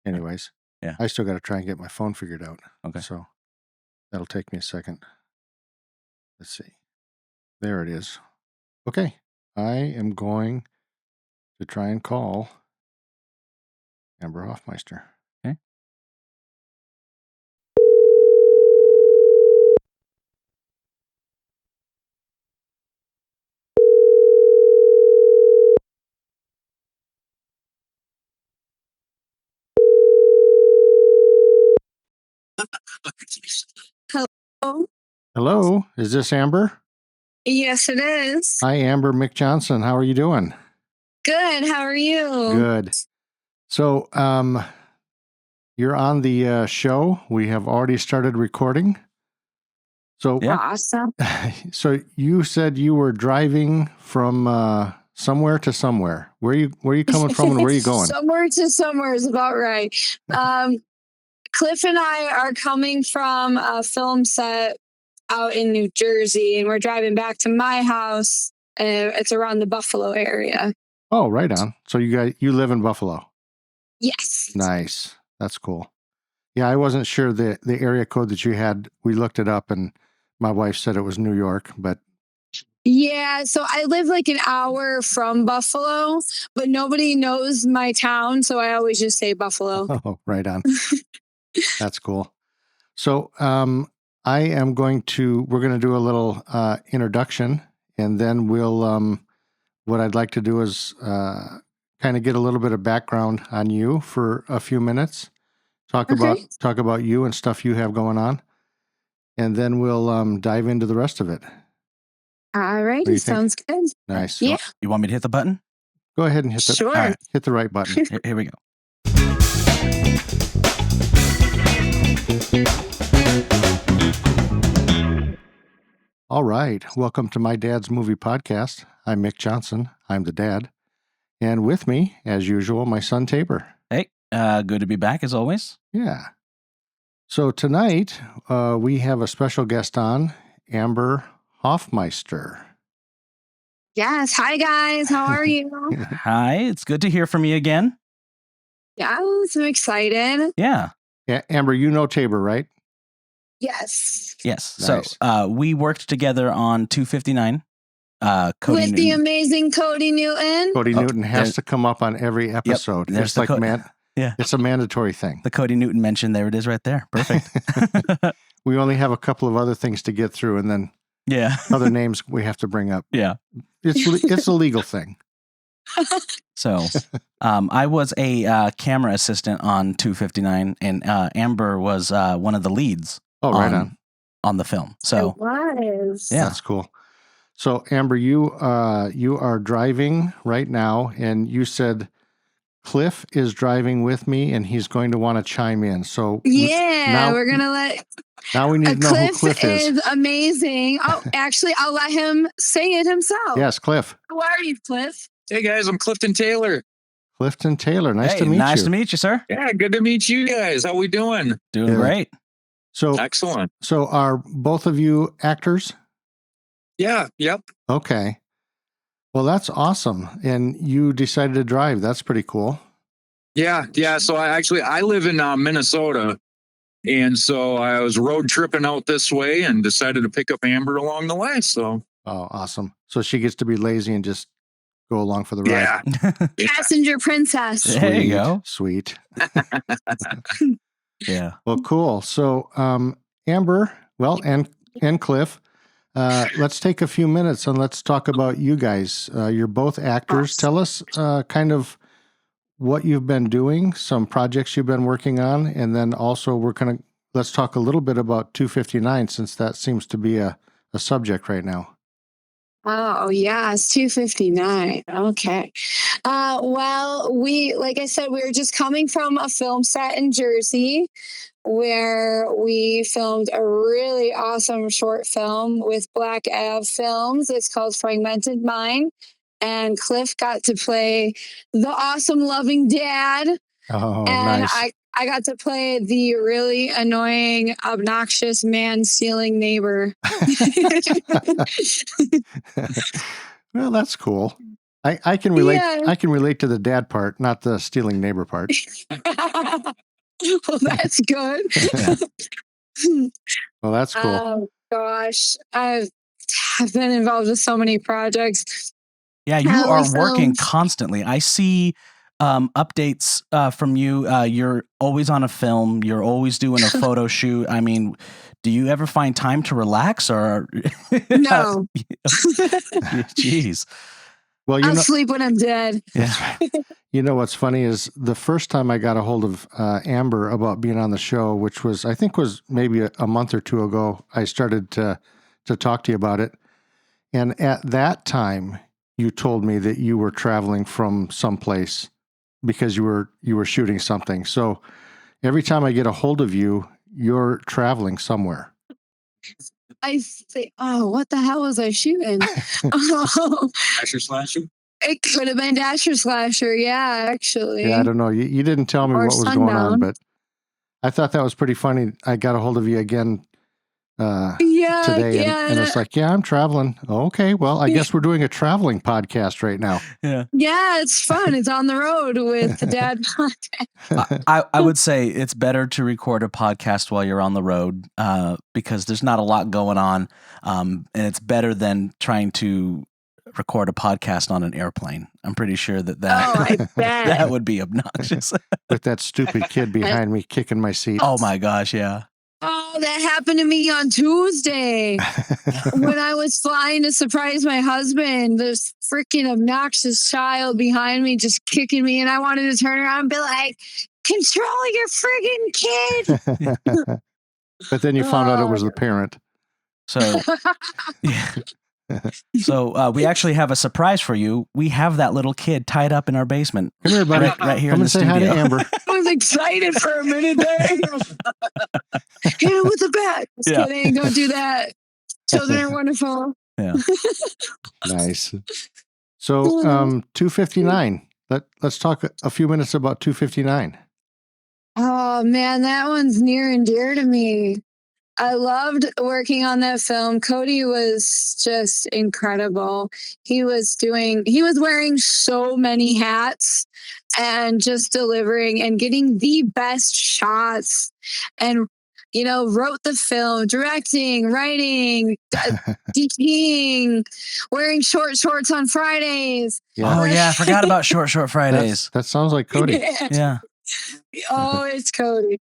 anyways, Yeah. I still got to try and get my phone figured out. Okay. So that'll take me a second. Let's see. There it is. Okay. I am going to try and call Amber Hofmeister. Okay. Hello. Hello. Is this Amber? Yes, it is. Hi, Amber McJohnson. How are you doing? Good. How are you? Good. So, you're on the show. We have already started recording. So, Yeah. Awesome. so you said you were driving from somewhere to somewhere. Where are you coming from, and where are you going? Somewhere to somewhere is about right. Cliff and I are coming from a film set out in New Jersey, and we're driving back to my house. It's around the Buffalo area. Oh, right on. So you live in Buffalo. Yes. Nice. That's cool. Yeah, I wasn't sure the area code that you had. We looked it up, and my wife said it was New York, but Yeah, so I live like an hour from Buffalo, but nobody knows my town, so I always just say Buffalo. oh, right on. That's cool. So, we're going to do a little introduction, and then we'll what I'd like to do is kind of get a little bit of background on you for a few minutes. Talk about you and stuff you have going on, and then we'll dive into the rest of it. All righty, sounds good. Nice. Yeah. You want me to hit the button? Go ahead and hit the Sure. hit the right button. Here we go. All right. Welcome to my dad's movie podcast. I'm Mick Johnson. I'm the dad. And with me, as usual, my son Tabor. Hey, good to be back as always. Yeah. So tonight, we have a special guest on, Amber Hofmeister. Yes. Hi, guys. How are you? Hi, it's good to hear from you again. Yeah, I'm excited. Yeah. Yeah, Amber, you know Tabor, right? Yes. Yes. Nice. So we worked together on 259. Cody With Newton. the amazing Cody Newton. Cody Newton has to come up on every episode. there's It's the like Yeah. It's a mandatory thing. The Cody Newton mention, there it is right there. Perfect. We only have a couple of other things to get through, and then Yeah. other names we have to bring up. Yeah. It's a legal thing. So I was a camera assistant on 259, and Amber was one of the leads. Oh, right on the film. So It was. Yeah. That's cool. So Amber, you are driving right now, and you said Cliff is driving with me, and he's going to want to chime in. So Yeah, we're gonna let. Now we need to know who Cliff is. Amazing. Oh, actually, I'll let him say it himself. Yes, Cliff. Who are you, Cliff? Hey guys, I'm Clifton Taylor. Clifton Taylor. Nice to meet you. Nice to meet you, sir. Yeah, good to meet you guys. How we doing? Doing great. So excellent. So are both of you actors? Yeah. Yep. Okay. Well, that's awesome. And you decided to drive. That's pretty cool. Yeah. So I live in Minnesota, and so I was road tripping out this way and decided to pick up Amber along the way. So. Oh, awesome. So she gets to be lazy and just go along for the ride. Yeah. Passenger princess. There you go. Sweet. Yeah. Well, cool. So, Amber, and Cliff, let's take a few minutes and let's talk about you guys. You're both actors. Awesome. Tell us kind of what you've been doing, some projects you've been working on, and then also let's talk a little bit about 259 since that seems to be a subject right now. Oh, yes, 259. Okay. Well, like I said, we were just coming from a film set in Jersey where we filmed a really awesome short film with Black Ave Films. It's called Fragmented Mind. And Cliff got to play the awesome, loving dad. Oh, and nice. I got to play the really annoying, obnoxious, man-stealing neighbor. Well, that's cool. I can relate. Yeah. I can relate to the dad part, not the stealing neighbor part. Well, that's good. Well, that's cool. Oh gosh, I've been involved with so many projects. Yeah, you How are we working filmed. constantly. I see updates from you. You're always on a film. You're always doing a photo shoot. I mean, do you ever find time to relax or? No, Jeez. Well, you I'll know, sleep when I'm dead. Yeah. you know what's funny is the first time I got a hold of Amber about being on the show, which was I think was maybe a month or two ago. I started to talk to you about it, and at that time, you told me that you were traveling from someplace because you were shooting something. So every time I get a hold of you, you're traveling somewhere. I say, oh, what the hell was I shooting? Oh, Dasher Slasher? it could have been Dasher Slasher. Yeah, actually. Yeah, I don't know. You didn't tell me Or what was going on, Sundown. but I thought that was pretty funny. I got a hold of you again Yeah, today, yeah, and it's like, yeah, I'm traveling. Okay, well, I guess we're doing a traveling podcast right now. Yeah. yeah. It's fun. It's on the road with the dad podcast. I would say it's better to record a podcast while you're on the road because there's not a lot going on. And it's better than trying to record a podcast on an airplane. I'm pretty sure that Oh, I bet. that would be obnoxious. With that stupid kid behind me kicking my seat. Oh my gosh, yeah. Oh, that happened to me on Tuesday when I was flying to surprise my husband. This freaking obnoxious child behind me just kicking me, and I wanted to turn around and be like, "Control your friggin' kid!" But then you found out it was the parent. So, yeah. So we actually have a surprise for you. We have that little kid tied up in our basement. Come here, buddy. Right here Come in the and say hi to studio. Amber. I was excited for a minute there. Hit him with the bat. Just Yeah. kidding. Don't do that. Children are wonderful. Yeah. Nice. So 259. Let's talk a few minutes about 259. Oh man, that one's near and dear to me. I loved working on that film. Cody was just incredible. He was wearing so many hats and just delivering and getting the best shots and wrote the film, directing, writing, DPing, wearing short shorts on Fridays. Oh yeah, I forgot about Short Fridays. That sounds like Cody. Yeah. Oh, it's Cody.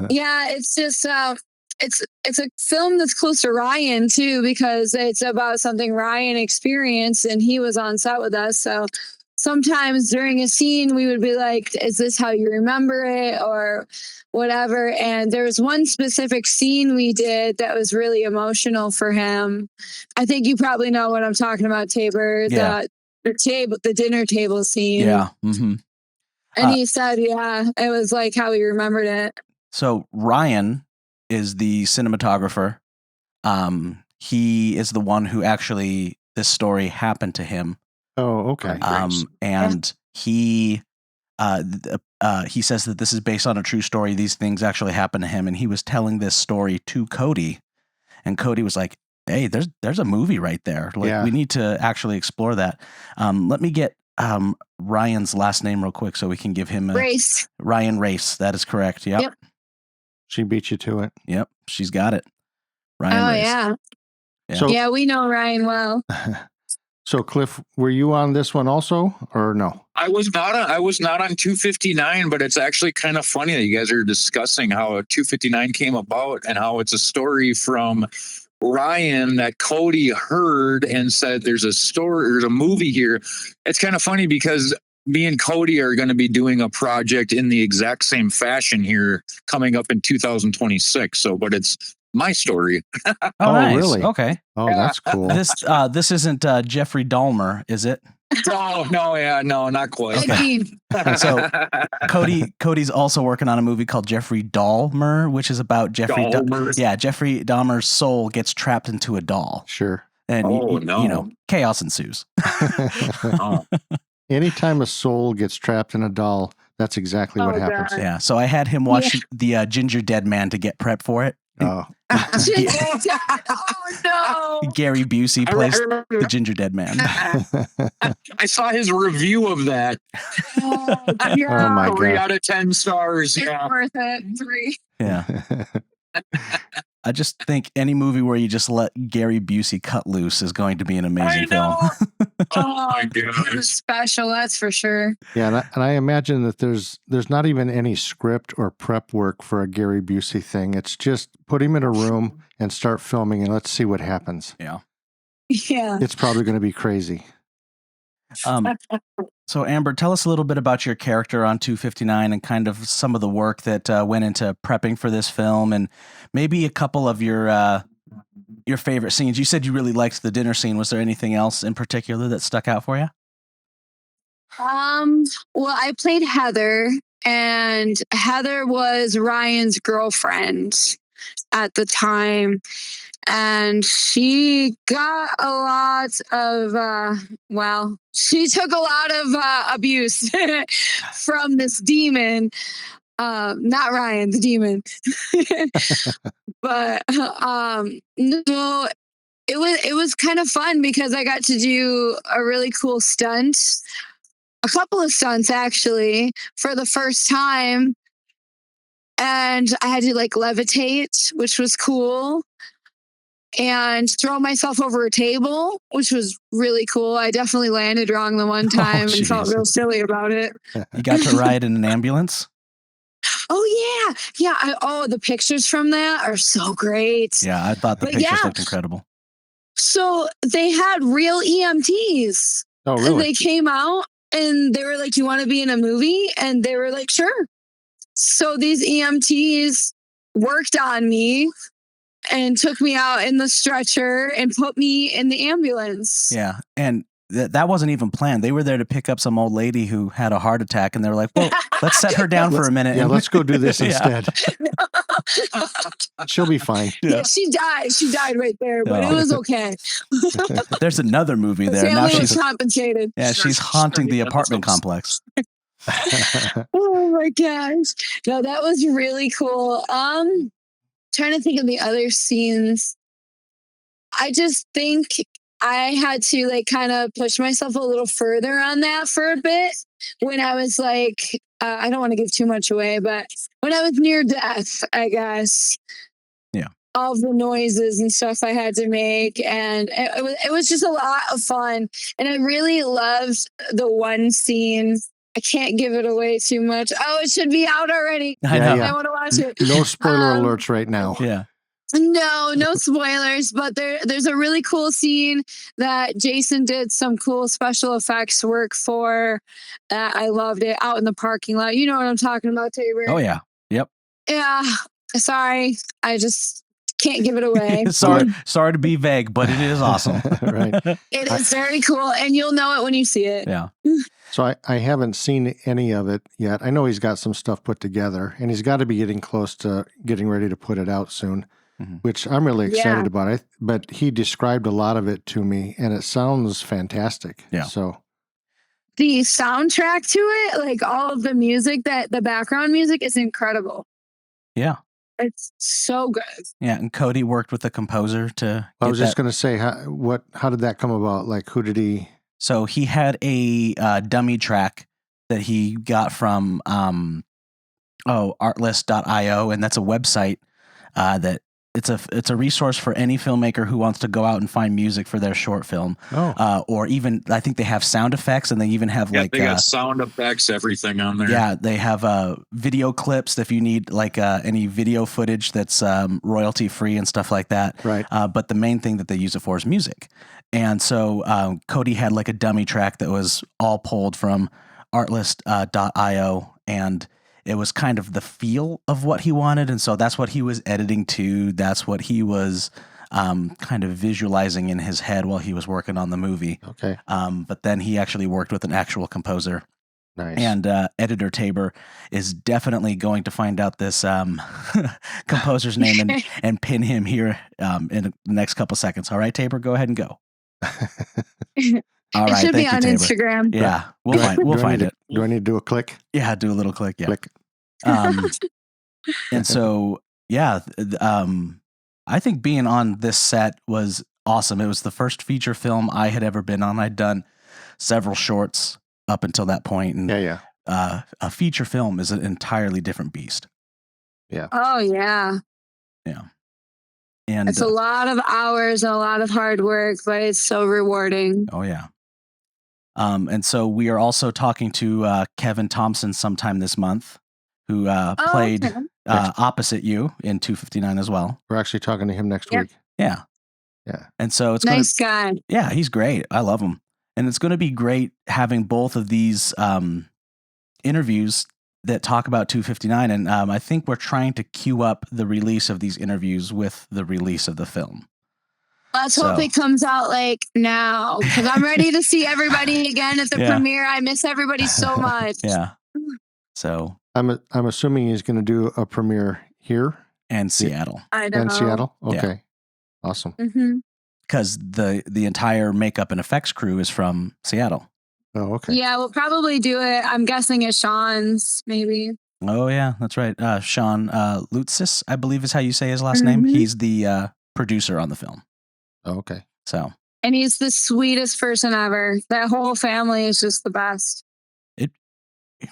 Yeah, it's just it's a film that's close to Ryan too, because it's about something Ryan experienced and he was on set with us. So sometimes during a scene we would be like, is this how you remember it or whatever? And there's one specific scene we did that was really emotional for him. I think you probably know what I'm talking about, Tabor. Yeah. The dinner table scene. Yeah. Mm-hmm. And he said, yeah, it was like how he remembered it. So Ryan is the cinematographer. He is the one who actually this story happened to him. Oh, okay. And he says that this is based on a true story. These things actually happened to him, and he was telling this story to Cody, and Cody was like, "Hey, there's a movie right there. Like, we need to actually explore that." Let me get Ryan's last name real quick so we can give him Race. Ryan Race. That is correct. Yep. She beat you to it. Yep. She's got it. Ryan Race. Yeah. So, yeah, we know Ryan well. So, Cliff, were you on this one also, or no? I was not on 259, but it's actually kind of funny that you guys are discussing how 259 came about and how it's a story from Ryan that Cody heard and said, there's a movie here. It's kind of funny because me and Cody are going to be doing a project in the exact same fashion here coming up in 2026. So, but it's my story. Oh, nice. Really? Okay. Oh, that's cool. This isn't Jeffrey Dahmer, is it? No, not quite. Okay. So Cody's also working on a movie called Jeffrey Dahmer, which is about Jeffrey Dahmer's soul gets trapped into a doll. Sure. And chaos ensues. Anytime a soul gets trapped in a doll, that's exactly what happens. Yeah. So I had him watch the Ginger Dead Man to get prepped for it. Oh, Oh no! Gary Busey I plays remember- the ginger dead man. I saw his review of that. Yeah, Oh my 3 God. out of 10 stars. it's Yeah. worth it. 3. Yeah. I just think any movie where you just let Gary Busey cut loose is going to be an amazing film. Oh my It was gosh. special, that's for sure. Yeah, and I imagine that there's not even any script or prep work for a Gary Busey thing. It's just put him in a room and start filming, and let's see what happens. Yeah. Yeah. It's probably going to be crazy. So Amber, tell us a little bit about your character on 259 and kind of some of the work that went into prepping for this film, and maybe a couple of your favorite scenes. You said you really liked the dinner scene. Was there anything else in particular that stuck out for you? Well, I played Heather, and Heather was Ryan's girlfriend at the time. And she got a lot of, she took a lot of abuse from this demon. Not Ryan, the demon. But no, it was kind of fun because I got to do a really cool stunt, a couple of stunts actually, for the first time. And I had to like levitate, which was cool, and throw myself over a table, which was really cool. I definitely landed wrong the one time and felt jeez. real silly about it. You got to ride in an ambulance? Oh yeah. The pictures from that are so great. Yeah, I thought the But pictures yeah. looked incredible. So they had real EMTs. Oh, And really? they came out and they were like, "You want to be in a movie?" And they were like, "Sure." So these EMTs worked on me and took me out in the stretcher and put me in the ambulance. Yeah, and that wasn't even planned. They were there to pick up some old lady who had a heart attack, and they were like, "Well, let's set her down for a minute." Yeah, and let's go do this Yeah. instead. She'll be fine. Yeah, she died. She died right there, but Oh. it was okay. There's another movie The there. Now family was she's compensated. she's haunting the apartment complex. Oh my gosh. No, that was really cool. Trying to think of the other scenes. I just think I had to like kind of push myself a little further on that for a bit when I was like, I don't want to give too much away, but when I was near death, I guess. Yeah. All the noises and stuff I had to make. And it was just a lot of fun. And I really loved the one scene. I can't give it away too much. Oh, it should be out already. I know. I want to watch it. No spoiler alerts right now. Yeah. No spoilers, but there's a really cool scene that Jason did some cool special effects work for. I loved it out in the parking lot. You know what I'm talking about, Tabor? Oh yeah. Yep. Yeah. Sorry. I just can't give it away. Sorry to be vague, but it is awesome. Right. It is very cool, and you'll know it when you see it. Yeah. So I haven't seen any of it yet. I know he's got some stuff put together, and he's got to be getting close to getting ready to put it out soon, which I'm really excited about. But he described a lot of it to me, and it sounds fantastic. Yeah. So The soundtrack to it, like all of the music, the background music is incredible. Yeah. It's so good. Yeah, and Cody worked with the composer to. I was just going to say, how did that come about? Like, who did he? So he had a dummy track that he got from artlist.io, and that's a website that it's a resource for any filmmaker who wants to go out and find music for their short film. Or even I think they have sound effects, and they even have they got sound effects, everything on there. Yeah, they have video clips if you need like any video footage that's royalty free and stuff like that. Right. But the main thing that they use it for is music. And so Cody had like a dummy track that was all pulled from artlist.io, and it was kind of the feel of what he wanted. And so that's what he was editing to. That's what he was kind of visualizing in his head while he was working on the movie. Okay. But then he actually worked with an actual composer. Nice. And editor Tabor is definitely going to find out this composer's name and pin him here in the next couple seconds. All right, Tabor, go ahead and go. All It right, should be thank on you, Tabor. Instagram. Yeah, we'll find it. Do I need to do a click? Yeah, do a little click. Yeah. Click. And so yeah, I think being on this set was awesome. It was the first feature film I had ever been on. I'd done several shorts up until that point, and Yeah. a feature film is an entirely different beast. Yeah. Oh yeah. Yeah. And It's a lot of hours and a lot of hard work, but it's so rewarding. oh yeah. And so we are also talking to Kevin Thompson sometime this month, who played okay. opposite you in 259 as well. We're actually talking to him next Yep. week. Yeah. Yeah. And so it's Nice guy. yeah, he's great. I love him. And it's going to be great having both of these interviews that talk about 259. And I think we're trying to queue up the release of these interviews with the release of the film. Let's hope it comes out like now, because I'm ready to see everybody again at the premiere. I miss everybody so much. Yeah. So I'm assuming he's going to do a premiere here and Seattle. I know. and Seattle. Okay. Yeah. Awesome. Because the entire makeup and effects crew is from Seattle. Oh, okay. Yeah, we'll probably do it. I'm guessing at Sean's, maybe. Oh yeah, that's right. Sean Lutzis, I believe is how you say his last name. He's the producer on the film. Oh, okay. So. And he's the sweetest person ever. That whole family is just the best.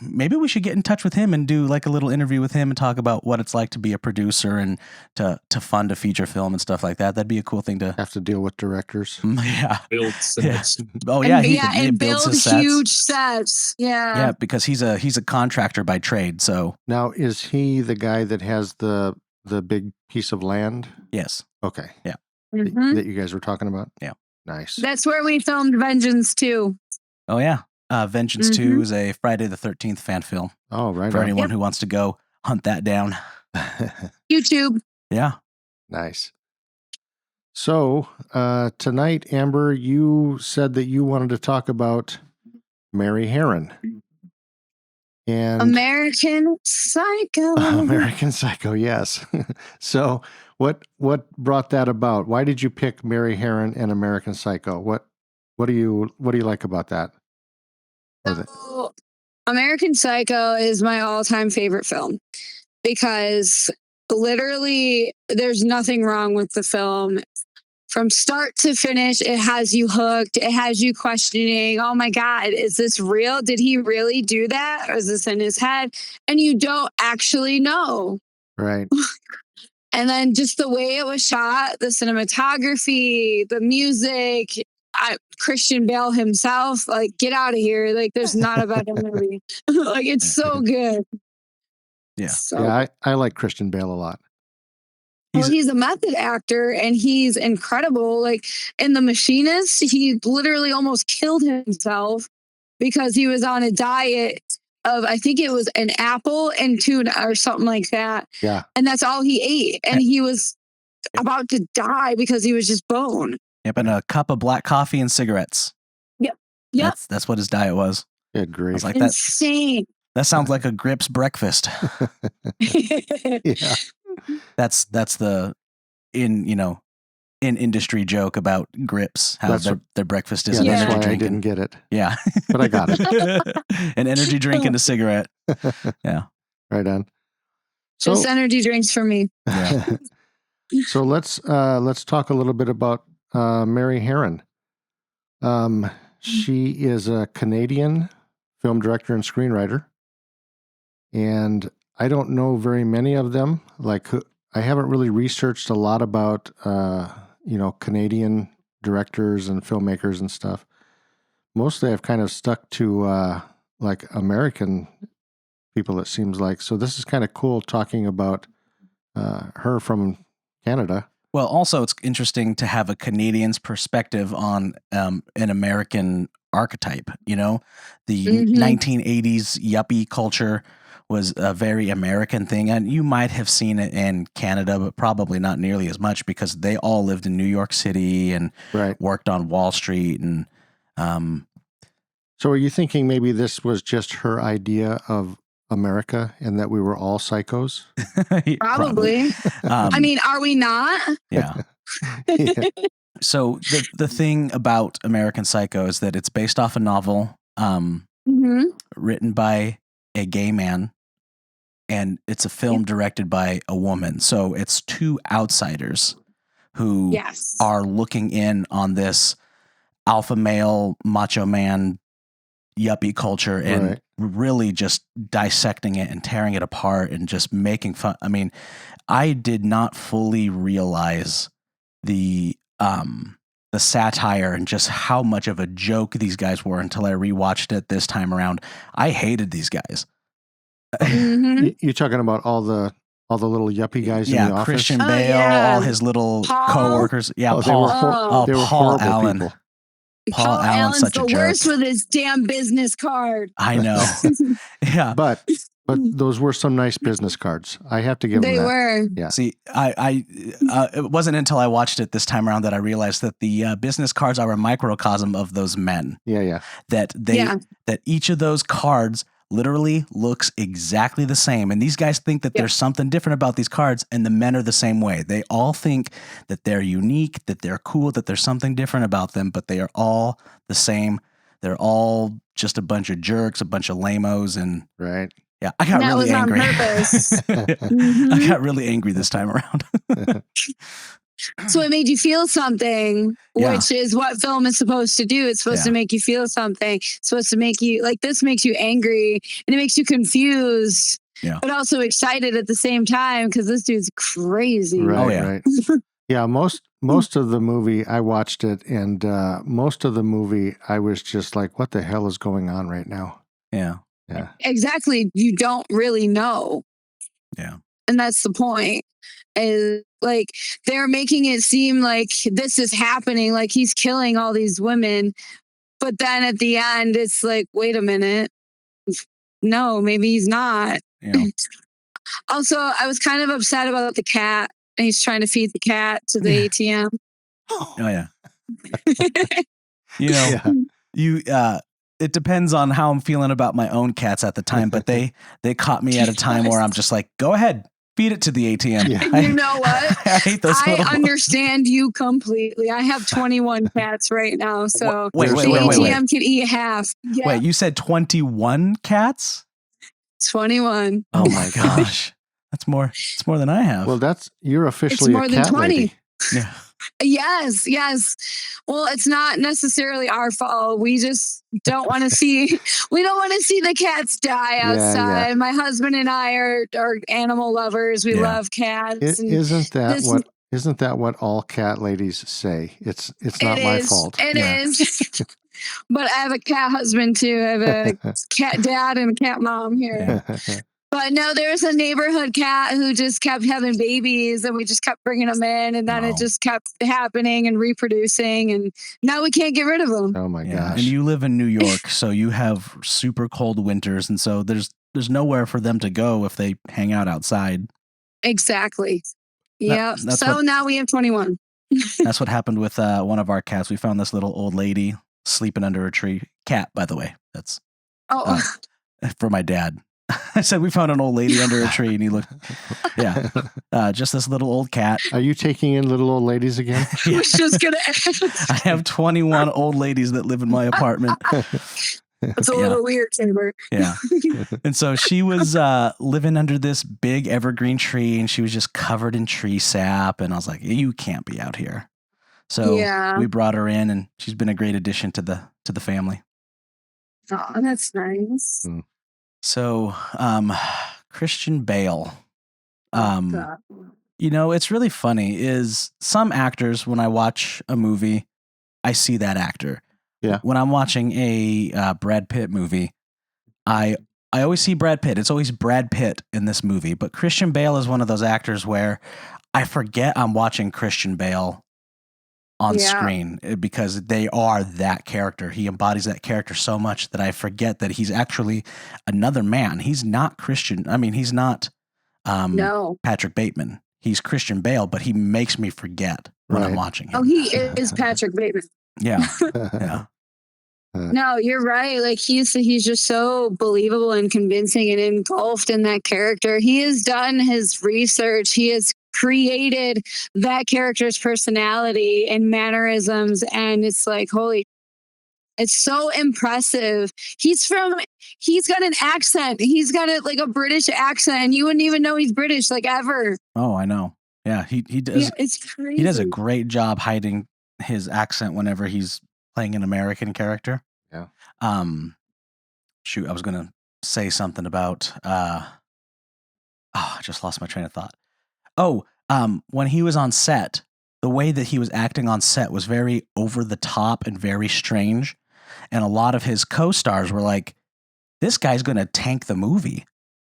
Maybe we should get in touch with him and do like a little interview with him and talk about what it's like to be a producer and to fund a feature film and stuff like that. That'd be a cool thing to have to deal with directors. Yeah. Build sets. Oh yeah. And build huge sets. Yeah. Yeah. Because he's a contractor by trade. So now, is he the guy that has the big piece of land? Yes. Okay. Yeah. That you guys were talking about? Yeah. Nice. That's where we filmed Vengeance 2. Oh yeah. Vengeance 2 is a Friday the 13th fan film. Oh, right. For anyone who wants to go hunt that down. YouTube. Yeah. Nice. So tonight, Amber, you said that you wanted to talk about Mary Harron. And American Psycho. American Psycho, yes. So what brought that about? Why did you pick Mary Harron and American Psycho? What do you like about that? So, American Psycho is my all-time favorite film because literally there's nothing wrong with the film. From start to finish, it has you hooked. It has you questioning, oh my God, is this real? Did he really do that? Or is this in his head? And you don't actually know. Right. And then just the way it was shot, the cinematography, the music, Christian Bale himself, like, get out of here. Like, there's not a better movie. Like, it's so good. Yeah. So, yeah, I like Christian Bale a lot. He's a method actor and he's incredible. Like in The Machinist, he literally almost killed himself because he was on a diet of, I think it was an apple and tuna or something like that. Yeah. And that's all he ate. And he was about to die because he was just bone. Yep, and a cup of black coffee and cigarettes. Yep. Yep. That's what his diet was. Good grief. I was like, insane. That sounds like a Grips breakfast. Yeah. That's the in industry joke about Grips, how their breakfast is an that's energy why drink. I didn't get it. Yeah. But I got it. An energy drink and a cigarette. Yeah. Right on. So, just energy drinks for me. Yeah. So let's talk a little bit about Mary Harron. She is a Canadian film director and screenwriter. And I don't know very many of them. Like, I haven't really researched a lot about, Canadian directors and filmmakers and stuff. Mostly I've kind of stuck to, like, American people, it seems like. So this is kind of cool talking about her from Canada. Well, also it's interesting to have a Canadian's perspective on an American archetype. The 1980s yuppie culture was a very American thing, and you might have seen it in Canada, but probably not nearly as much because they all lived in New York City and worked on Wall Street. And so, are you thinking maybe this was just her idea of America and that we were all psychos? Probably. I mean, are we not? Yeah. Yeah. So the thing about American Psycho is that it's based off a novel written by a gay man and it's a film directed by a woman. So it's two outsiders who Yes. are looking in on this alpha male, macho man, yuppie culture and Right. really just dissecting it and tearing it apart and just making fun. I mean, I did not fully realize the satire and just how much of a joke these guys were until I rewatched it this time around. I hated these guys. Mhm. You're talking about all the little yuppie guys in the office? Christian Oh, Bale, yeah. all his little Paul. coworkers. Yeah, Oh, Paul. they were Paul horrible Allen. people. Paul Allen's such the a jerk. worst with his damn business card. I know. Yeah. But those were some nice business cards. I have to give them They that. were. Yeah. See, it wasn't until I watched it this time around that I realized that the business cards are a microcosm of those men. Yeah. That that each of those cards literally looks exactly the same. And these guys think that there's something different about these cards, and the men are the same way. They all think that they're unique, that they're cool, that there's something different about them, but they are all the same. They're all just a bunch of jerks, a bunch of lamos, and right. Yeah, I got really angry. On purpose. I got really angry this time around. So it made you feel something, which is what film is supposed to do. It's supposed to make you feel something. It's supposed to make you, like, this makes you angry and it makes you confused, but also excited at the same time because this dude's crazy. Right, right. Yeah, most of the movie, I watched it, and most of the movie, I was just like, what the hell is going on right now? Yeah. Yeah. Exactly. You don't really know. Yeah. And that's the point. Is like they're making it seem like this is happening, like he's killing all these women, but then at the end it's like, wait a minute, no, maybe he's not. Also, I was kind of upset about the cat, and he's trying to feed the cat to the ATM. Oh yeah. It depends on how I'm feeling about my own cats at the time, but they caught me at a time where I'm just like, go ahead, feed it to the ATM. Yeah. You know what? I hate those. I understand you completely. I have 21 cats right now, so wait, the ATM can eat half. Yeah. Wait, you said 21 cats? 21. Oh my gosh, that's more. It's more than I have. Well, you're officially more a than cat 20. lady. Yeah. Yes. Well, it's not necessarily our fault. We just don't want to see. We don't want to see the cats die outside. Yeah. My husband and I are animal lovers. We love cats. Isn't that what all cat ladies say? It's not my fault. It is. But I have a cat husband too. I have a cat dad and a cat mom here. Yeah. But no, there's a neighborhood cat who just kept having babies, and we just kept bringing them in, and then it just kept happening and reproducing, and now we can't get rid of them. Oh my gosh. And you live in New York, so you have super cold winters, and so there's nowhere for them to go if they hang out outside. Exactly. Yeah. So now we have 21. That's what happened with one of our cats. We found this little old lady sleeping under a tree. Cat, by the way. That's for my dad. I said we found an old lady under a tree, and he looked, just this little old cat. Are you taking in little old ladies again? I was just gonna ask. I have 21 old ladies that live in my apartment. It's a little weird, Timber. Yeah. And so she was living under this big evergreen tree, and she was just covered in tree sap. And I was like, you can't be out here. So we brought her in, and she's been a great addition to the family. Oh, that's nice. Mm. So, Christian Bale, it's really funny is some actors, when I watch a movie, I see that actor. Yeah. When I'm watching a Brad Pitt movie, I always see Brad Pitt. It's always Brad Pitt in this movie, but Christian Bale is one of those actors where I forget I'm watching Christian Bale on screen because they are that character. He embodies that character so much that I forget that he's actually another man. He's not Christian. I mean, he's not Patrick Bateman. He's Christian Bale, but he makes me forget when I'm watching him. Oh, he is Patrick Bateman. Yeah. Yeah. No, you're right. Like he's just so believable and convincing and engulfed in that character. He has done his research. He has created that character's personality and mannerisms, and it's like, holy, It's so impressive. He's got an accent. He's got a British accent, and you wouldn't even know he's British, like, ever. Oh, I know. Yeah, he does. Yeah, it's crazy. He does a great job hiding his accent whenever he's playing an American character. Yeah. Shoot, I was gonna say something about. I just lost my train of thought. When he was on set, the way that he was acting on set was very over the top and very strange, and a lot of his co-stars were like, "This guy's gonna tank the movie.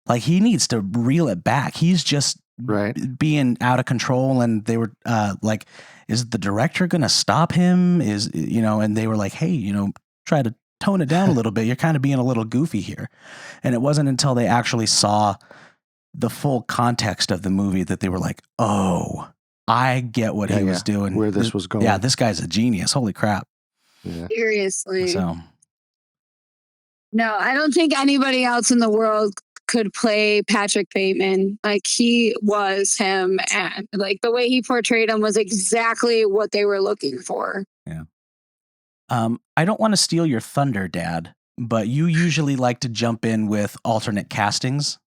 Like, he needs to reel it back. He's just." Right. Being out of control, and they were like, is the director gonna stop him? And they were like, hey, try to tone it down a little bit. You're kind of being a little goofy here. And it wasn't until they actually saw the full context of the movie that they were like, oh, I get what he was doing, where this was going. Yeah, this guy's a genius. Holy crap. Yeah. Seriously. So no, I don't think anybody else in the world could play Patrick Bateman. Like, he was him, and like the way he portrayed him was exactly what they were looking for. Yeah. I don't want to steal your thunder, Dad, but you usually like to jump in with alternate castings.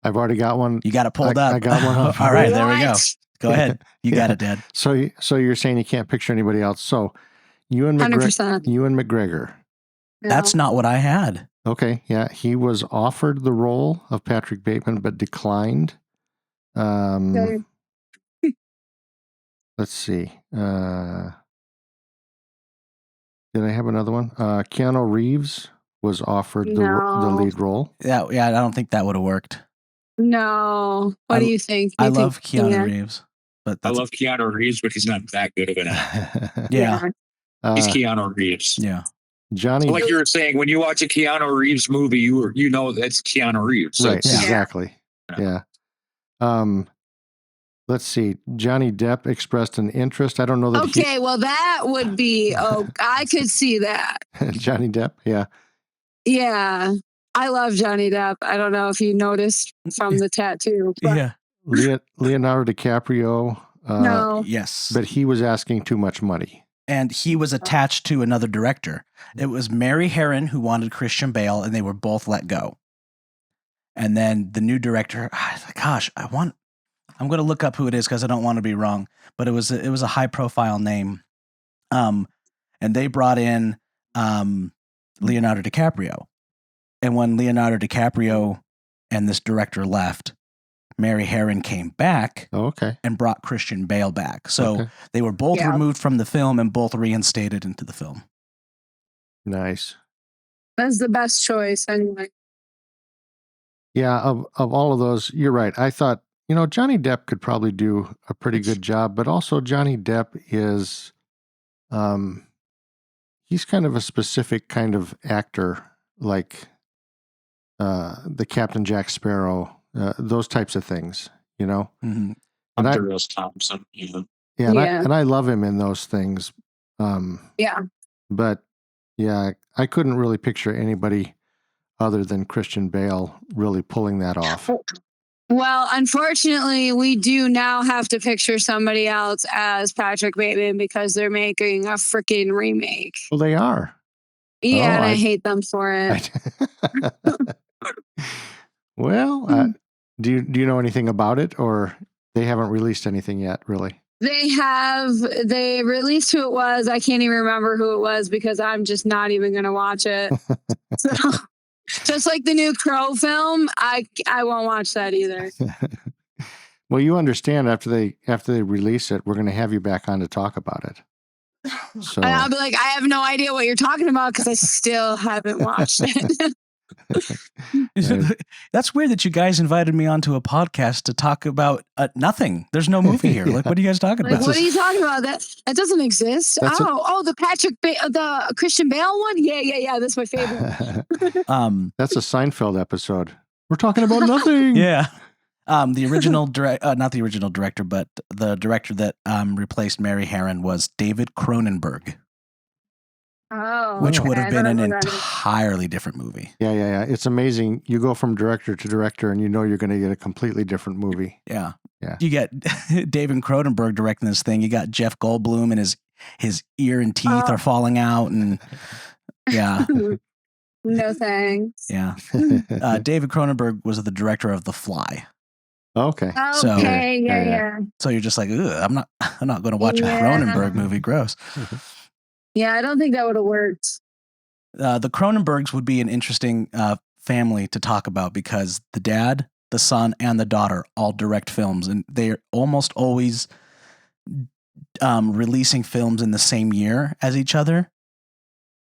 I've already got one. You got it pulled up. I got one up. All right, there we go. Go ahead. You got it, Dad. So you're saying you can't picture anybody else. So Ewan 100%. McGregor. No. That's not what I had. Okay, yeah, he was offered the role of Patrick Bateman, but declined. Okay. Let's see. Did I have another one? Keanu Reeves was offered the lead role. Yeah, I don't think that would have worked. No. What do you think? I love Keanu Reeves. But I love Keanu Reeves, but he's not that good of an actor. Yeah. He's Keanu Reeves. Yeah. Johnny, like you were saying, when you watch a Keanu Reeves movie, you know that's Keanu Reeves. So right, exactly. Yeah. Let's see. Johnny Depp expressed an interest. I don't know that. Okay, well, that would be. Oh, I could see that. Johnny Depp, yeah. Yeah, I love Johnny Depp. I don't know if you noticed from the tattoo. But Yeah. Leonardo DiCaprio. No. Yes. But he was asking too much money. And he was attached to another director. It was Mary Harron who wanted Christian Bale, and they were both let go. And then the new director, gosh, I'm going to look up who it is because I don't want to be wrong. But it was a high profile name, and they brought in Leonardo DiCaprio. And when Leonardo DiCaprio and this director left, Mary Harron came back and brought Christian Bale back. So they were both removed from the film and both reinstated into the film. Nice. That's the best choice anyway. Yeah, of all of those, you're right. I thought, Johnny Depp could probably do a pretty good job, but also Johnny Depp is, he's kind of a specific kind of actor, like the Captain Jack Sparrow, those types of things, Mm-hmm. And Hunter S. Thompson. And I love him in those things. But I couldn't really picture anybody other than Christian Bale really pulling that off. Well, unfortunately, we do now have to picture somebody else as Patrick Bateman because they're making a freaking remake. Well, they are. Yeah, and I hate them for it. Well, do you know anything about it, or they haven't released anything yet, really? They released who it was. I can't even remember who it was because I'm just not even going to watch it. So, just like the new Crow film, I won't watch that either. Well, you understand after they release it, we're going to have you back on to talk about it. So and I'll be like, I have no idea what you're talking about because I still haven't watched it. That's weird that you guys invited me onto a podcast to talk about nothing. There's no movie here. Like, what are you guys talking about? What are you talking about? That doesn't exist. The Christian Bale one? Yeah. That's my favorite. That's a Seinfeld episode. We're talking about nothing. Yeah. The original not the original director, but the director that replaced Mary Harron was David Cronenberg. Which would have been an entirely different movie. Yeah. It's amazing. You go from director to director and you're going to get a completely different movie. Yeah. You get David Cronenberg directing this thing. You got Jeff Goldblum and his ear and teeth are falling out. And Yeah. No thanks. Yeah. David Cronenberg was the director of The Fly. Okay. So- Okay, Yeah, yeah. So you're just like, I'm not going to watch a Yeah. Cronenberg movie. Gross. Yeah, I don't think that would have worked. The Cronenbergs would be an interesting family to talk about because the dad, the son, and the daughter all direct films, and they're almost always releasing films in the same year as each other.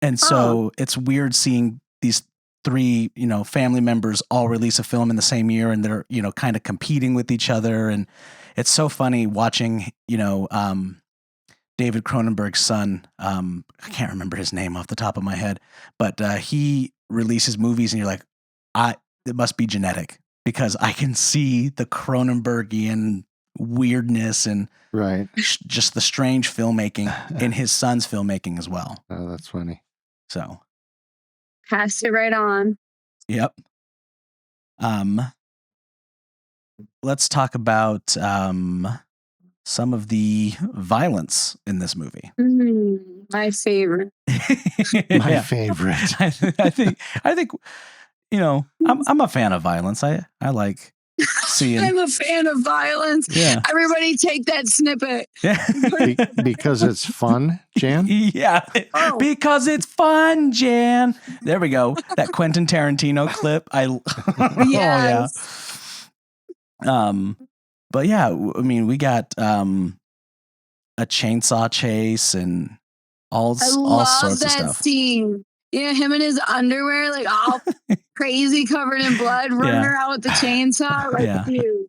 And so it's weird seeing these three, family members all release a film in the same year, and they're, kind of competing with each other. And it's so funny watching, David Cronenberg's son. I can't remember his name off the top of my head, but he releases movies, and you're like, it must be genetic because I can see the Cronenbergian weirdness and Right. just the strange filmmaking in his son's filmmaking as well. Oh, that's funny. So, Passed it right on. yep. Let's talk about some of the violence in this movie. My favorite. My favorite. I think I'm a fan of violence. I like seeing. I'm a fan of violence. Yeah. Everybody take that snippet. Because it's fun, Jan? Yeah. Oh. Because it's fun, Jan. There we go. That Quentin Tarantino clip. Yes. But yeah, I mean, we got a chainsaw chase and all sorts of that stuff. scene. Yeah, him in his underwear, like all crazy, covered in blood, running around with the chainsaw. Like, dude.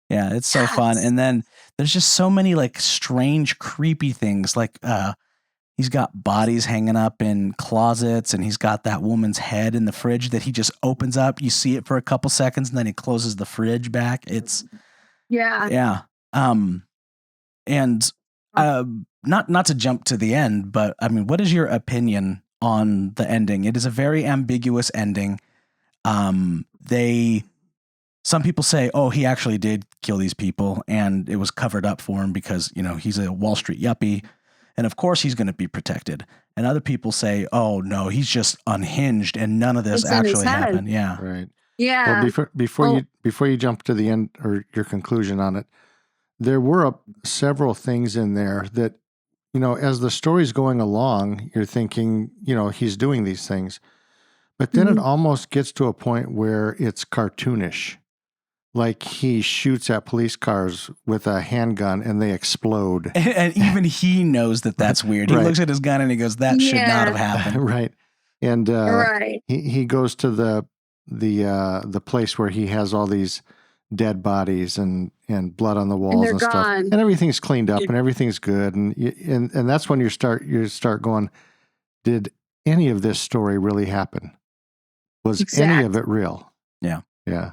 Yeah, it's so fun. And then there's just so many like strange, creepy things. Like he's got bodies hanging up in closets, and he's got that woman's head in the fridge that he just opens up. You see it for a couple seconds, and then he closes the fridge back. It's yeah. And not to jump to the end, but I mean, what is your opinion on the ending? It is a very ambiguous ending. Some people say, oh, he actually did kill these people and it was covered up for him because, he's a Wall Street yuppie and of course he's going to be protected. And other people say, oh no, he's just unhinged and none of this actually happened. Yeah. Right. Yeah. Well, before you jump to the end or your conclusion on it, there were several things in there that, as the story's going along, you're thinking, he's doing these things. But then it almost gets to a point where it's cartoonish. Like he shoots at police cars with a handgun and they explode. And even he knows that that's weird. He looks at his gun and he goes, that should not have happened. Right. And he goes to the place where he has all these dead bodies and blood on the walls and stuff. And everything's cleaned up and everything's good. And that's when you start going, did any of this story really happen? Was any of it real? Yeah. Yeah.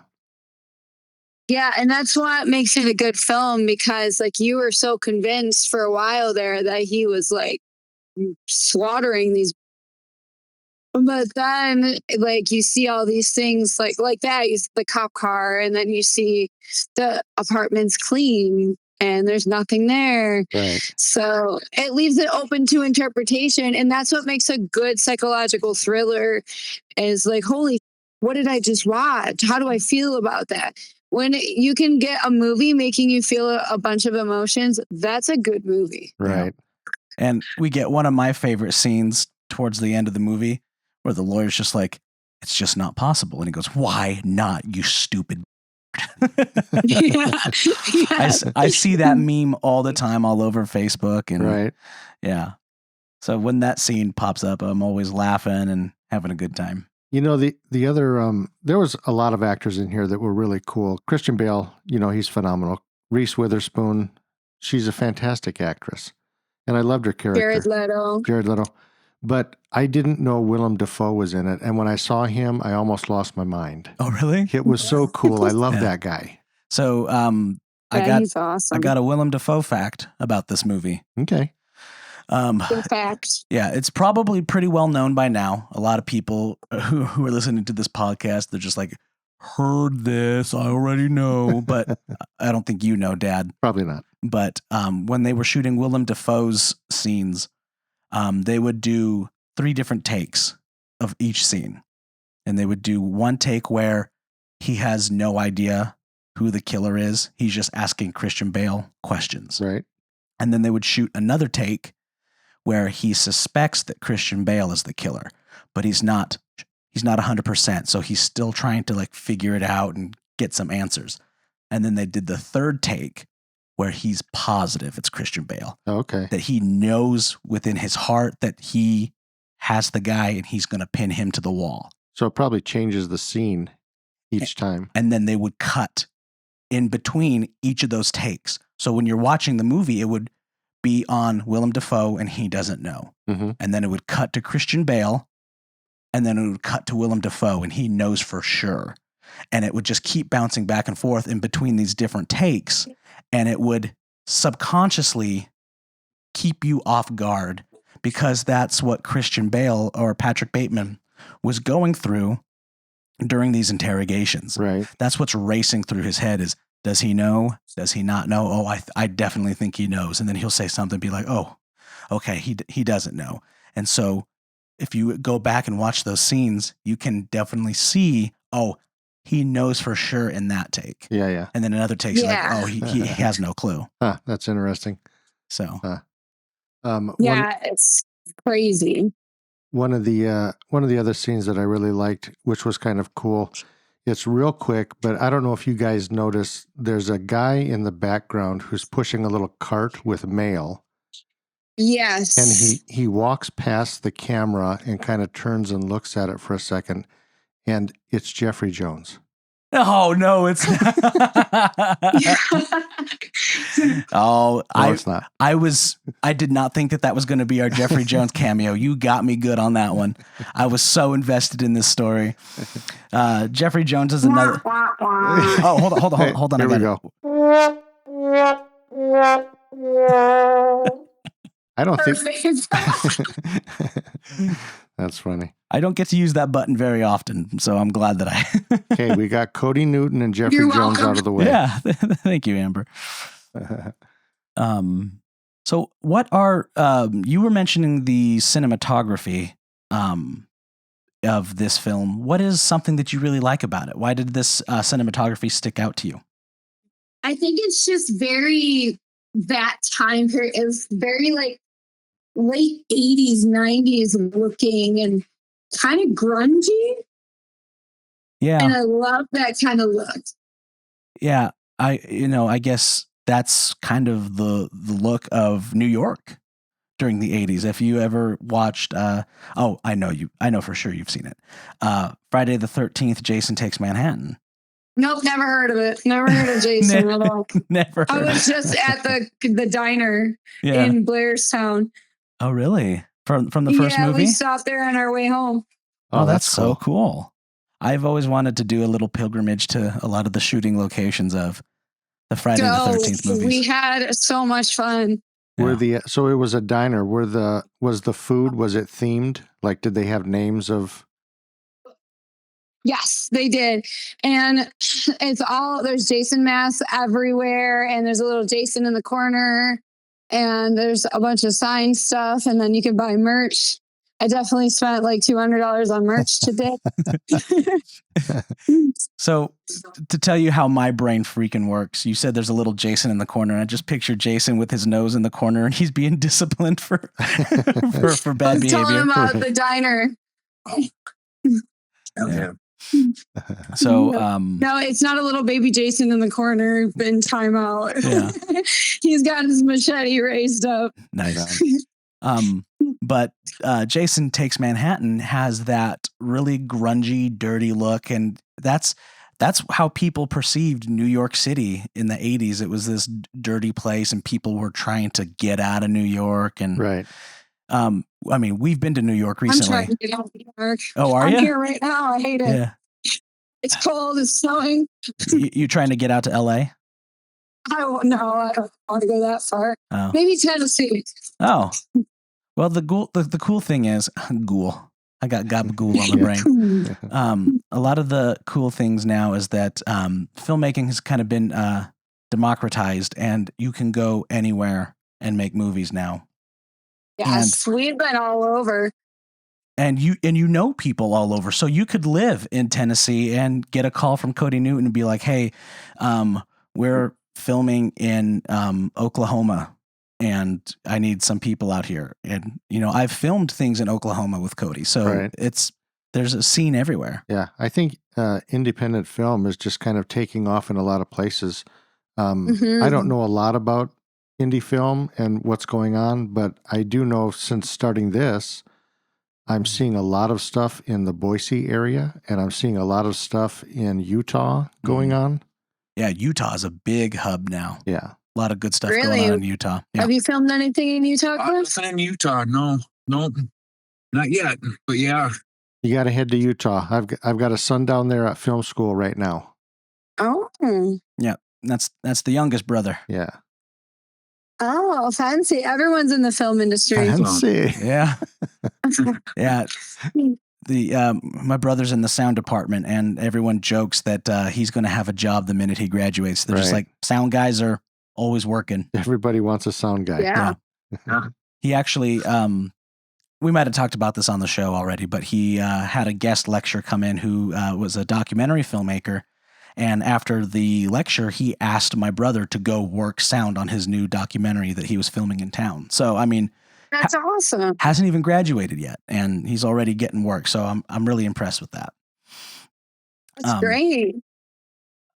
Yeah, and that's what makes it a good film because like you were so convinced for a while there that he was like slaughtering these. But then like you see all these things like that, you see the cop car and then you see the apartment's clean and there's nothing there. Right. So it leaves it open to interpretation. And that's what makes a good psychological thriller is like, holy, what did I just watch? How do I feel about that? When you can get a movie making you feel a bunch of emotions, that's a good movie. Right. And we get one of my favorite scenes towards the end of the movie where the lawyer's just like, it's just not possible. And he goes, why not, you stupid? I see that meme all the time all over Facebook. And yeah. So when that scene pops up, I'm always laughing and having a good time. The other, there was a lot of actors in here that were really cool. Christian Bale, he's phenomenal. Reese Witherspoon, she's a fantastic actress. And I loved her character. Jared Leto. But I didn't know Willem Dafoe was in it. And when I saw him, I almost lost my mind. Oh, really? It was so cool. I love that guy. So he's awesome. I got a Willem Dafoe fact about this movie. Okay. Good fact. Yeah, it's probably pretty well known by now. A lot of people who are listening to this podcast, they're just like, heard this, I already know. But I don't think you know, Dad. Probably not. But when they were shooting Willem Dafoe's scenes, they would do 3 different takes of each scene. And they would do one take where he has no idea who the killer is. He's just asking Christian Bale questions. Right. And then they would shoot another take where he suspects that Christian Bale is the killer, but he's not 100%. So he's still trying to like figure it out and get some answers. And then they did the third take where he's positive it's Christian Bale. Okay. That he knows within his heart that he has the guy and he's going to pin him to the wall. So it probably changes the scene each time. And then they would cut in between each of those takes. So when you're watching the movie, it would be on Willem Dafoe and he doesn't know. Mm-hmm. And then it would cut to Christian Bale and then it would cut to Willem Dafoe and he knows for sure. And it would just keep bouncing back and forth in between these different takes. And it would subconsciously keep you off guard because that's what Christian Bale or Patrick Bateman was going through during these interrogations. Right. That's what's racing through his head is, does he know? Does he not know? Oh, I definitely think he knows. And then he'll say something, be like, oh, okay, he doesn't know. And so if you go back and watch those scenes, you can definitely see, oh, he knows for sure in that take. Yeah, yeah. And then another take's Yeah. like, oh, he has no clue. Huh, that's interesting. So It's crazy. One of the other scenes that I really liked, which was kind of cool, it's real quick, but I don't know if you guys notice, there's a guy in the background who's pushing a little cart with mail. Yes. And he walks past the camera and kind of turns and looks at it for a second. And it's Jeffrey Jones. oh no, it's No, it's not. I did not think that was going to be our Jeffrey Jones cameo. You got me good on that one. I was so invested in this story. Jeffrey Jones is another. Oh, hold on. Here we go. I don't think that's funny. I don't get to use that button very often, so I'm glad that I. Okay, we got Cody Newton and Jeffrey You're Jones welcome. out of the way. Yeah, thank you, Amber. So what are you were mentioning the cinematography of this film? What is something that you really like about it? Why did this cinematography stick out to you? I think it's just very that time period. It's very like late 80s, 90s looking and kind of grungy. Yeah. And I love that kind of look. Yeah. I guess that's kind of the look of New York during the 80s. If you ever watched, I know for sure you've seen it. Friday the 13th, Jason Takes Manhattan. Nope, never heard of it. Never heard of Jason at all. Never. I was just at the diner in Blairstown. Oh, really? From the first movie? Yeah, we stopped there on our way home. Oh, that's so cool. I've always wanted to do a little pilgrimage to a lot of the shooting locations of the Friday the 13th movies. We had so much fun. So it was a diner. Was the food, was it themed? Like, did they have names of? Yes, they did. And there's Jason masks everywhere. And there's a little Jason in the corner. And there's a bunch of signed stuff. And then you can buy merch. I definitely spent like $200 on merch today. So to tell you how my brain freaking works, you said there's a little Jason in the corner. And I just pictured Jason with his nose in the corner and he's being disciplined for bad behavior. Telling him about the diner. Yeah. So no, it's not a little baby Jason in the corner in timeout. Yeah. He's got his machete raised up. Nice. But Jason Takes Manhattan has that really grungy, dirty look, and that's how people perceived New York City in the 80s. It was this dirty place, and people were trying to get out of New York. And right. I mean, we've been to New York recently. I'm trying to get out of New York. Oh, are you? I'm here right now. I hate it. Yeah. It's cold. It's snowing. You trying to get out to LA? I don't want to go that far. Oh. Maybe Tennessee. Oh. Well, the cool thing is, ghoul. I got gabagool on the brain. A lot of the cool things now is that filmmaking has kind of been democratized, and you can go anywhere and make movies now. Yes, we've been all over. and you know people all over, so you could live in Tennessee and get a call from Cody Newton and be like, "Hey, we're filming in Oklahoma, and I need some people out here." And I've filmed things in Oklahoma with Cody, so Right. there's a scene everywhere. Yeah, I think independent film is just kind of taking off in a lot of places. I don't know a lot about indie film and what's going on, but I do know since starting this, I'm seeing a lot of stuff in the Boise area, and I'm seeing a lot of stuff in Utah going on. Yeah, Utah is a big hub now. Yeah. A lot of good stuff going on in Utah. Yeah. Have you filmed anything in Utah, Chris? Nothing in Utah. No, not yet. But yeah. You got to head to Utah. I've got a son down there at film school right now. Oh. Yeah, that's the youngest brother. Yeah. Oh, fancy. Everyone's in the film industry. Fancy. Yeah. Yeah. My brother's in the sound department, and everyone jokes that he's going to have a job the minute he graduates. They're just like, sound guys are always working. Everybody wants a sound guy. Yeah. He actually, we might have talked about this on the show already, but he had a guest lecture come in who was a documentary filmmaker. And after the lecture, he asked my brother to go work sound on his new documentary that he was filming in town. So, I mean, that's awesome. Hasn't even graduated yet, and he's already getting work. So I'm really impressed with that. That's great.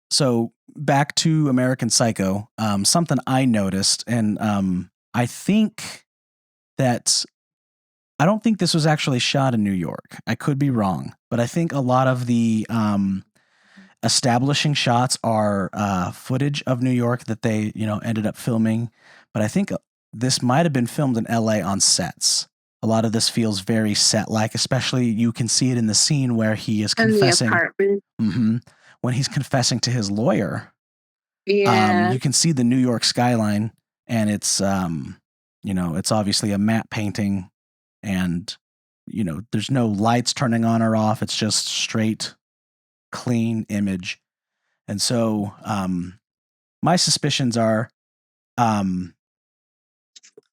So back to American Psycho, something I noticed, and I think that I don't think this was actually shot in New York. I could be wrong, but I think a lot of the establishing shots are footage of New York that they ended up filming. But I think this might have been filmed in LA on sets. A lot of this feels very set-like, especially you can see it in the scene where he is confessing. In the apartment. When he's confessing to his lawyer. Yeah. You can see the New York skyline, and it's it's obviously a matte painting, and there's no lights turning on or off. It's just straight, clean image. And so my suspicions are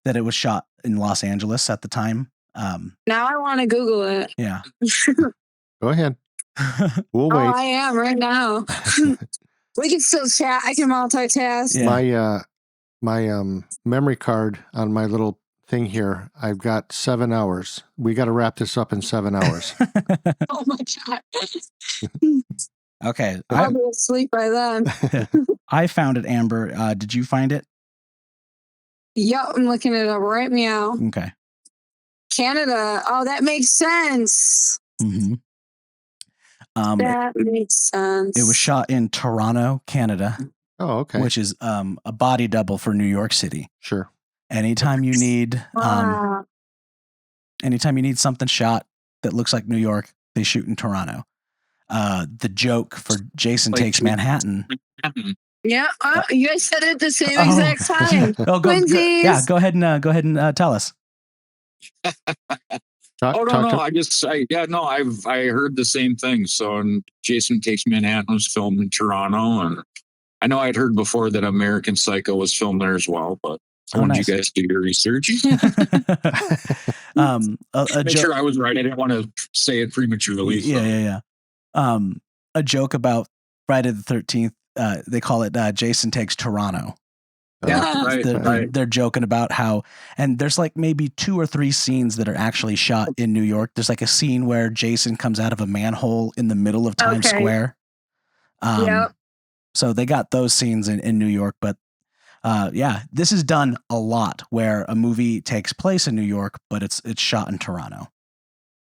that it was shot in Los Angeles at the time. Now I want to Google it. Yeah. Go ahead. We'll wait. I am right now. We can still chat. I can multitask. Yeah. My memory card on my little thing here, I've got 7 hours. We got to wrap this up in 7 hours. Oh my God. Okay. I'll be asleep by then. I found it, Amber. Did you find it? Yep, I'm looking it up right meow. Okay. Canada. Oh, that makes sense. Mm-hmm. That makes sense. It was shot in Toronto, Canada. Oh, okay. Which is a body double for New York City. Sure. Anytime you need something shot that looks like New York, they shoot in Toronto. The joke for Jason Takes Manhattan. Yeah, you guys said it at the same exact time. Go ahead and tell us. I heard the same thing. So, Jason Takes Manhattan was filmed in Toronto, and I know I'd heard before that American Psycho was filmed there as well, but I wanted you guys to do your research. Make sure I was right. I didn't want to say it prematurely. Yeah. A joke about Friday the 13th. They call it Jason Takes Toronto. Yeah, right. They're joking about how, and there's like maybe 2 or 3 scenes that are actually shot in New York. There's like a scene where Jason comes out of a manhole in the middle of Times Square. So they got those scenes in New York, but this is done a lot where a movie takes place in New York, but it's shot in Toronto.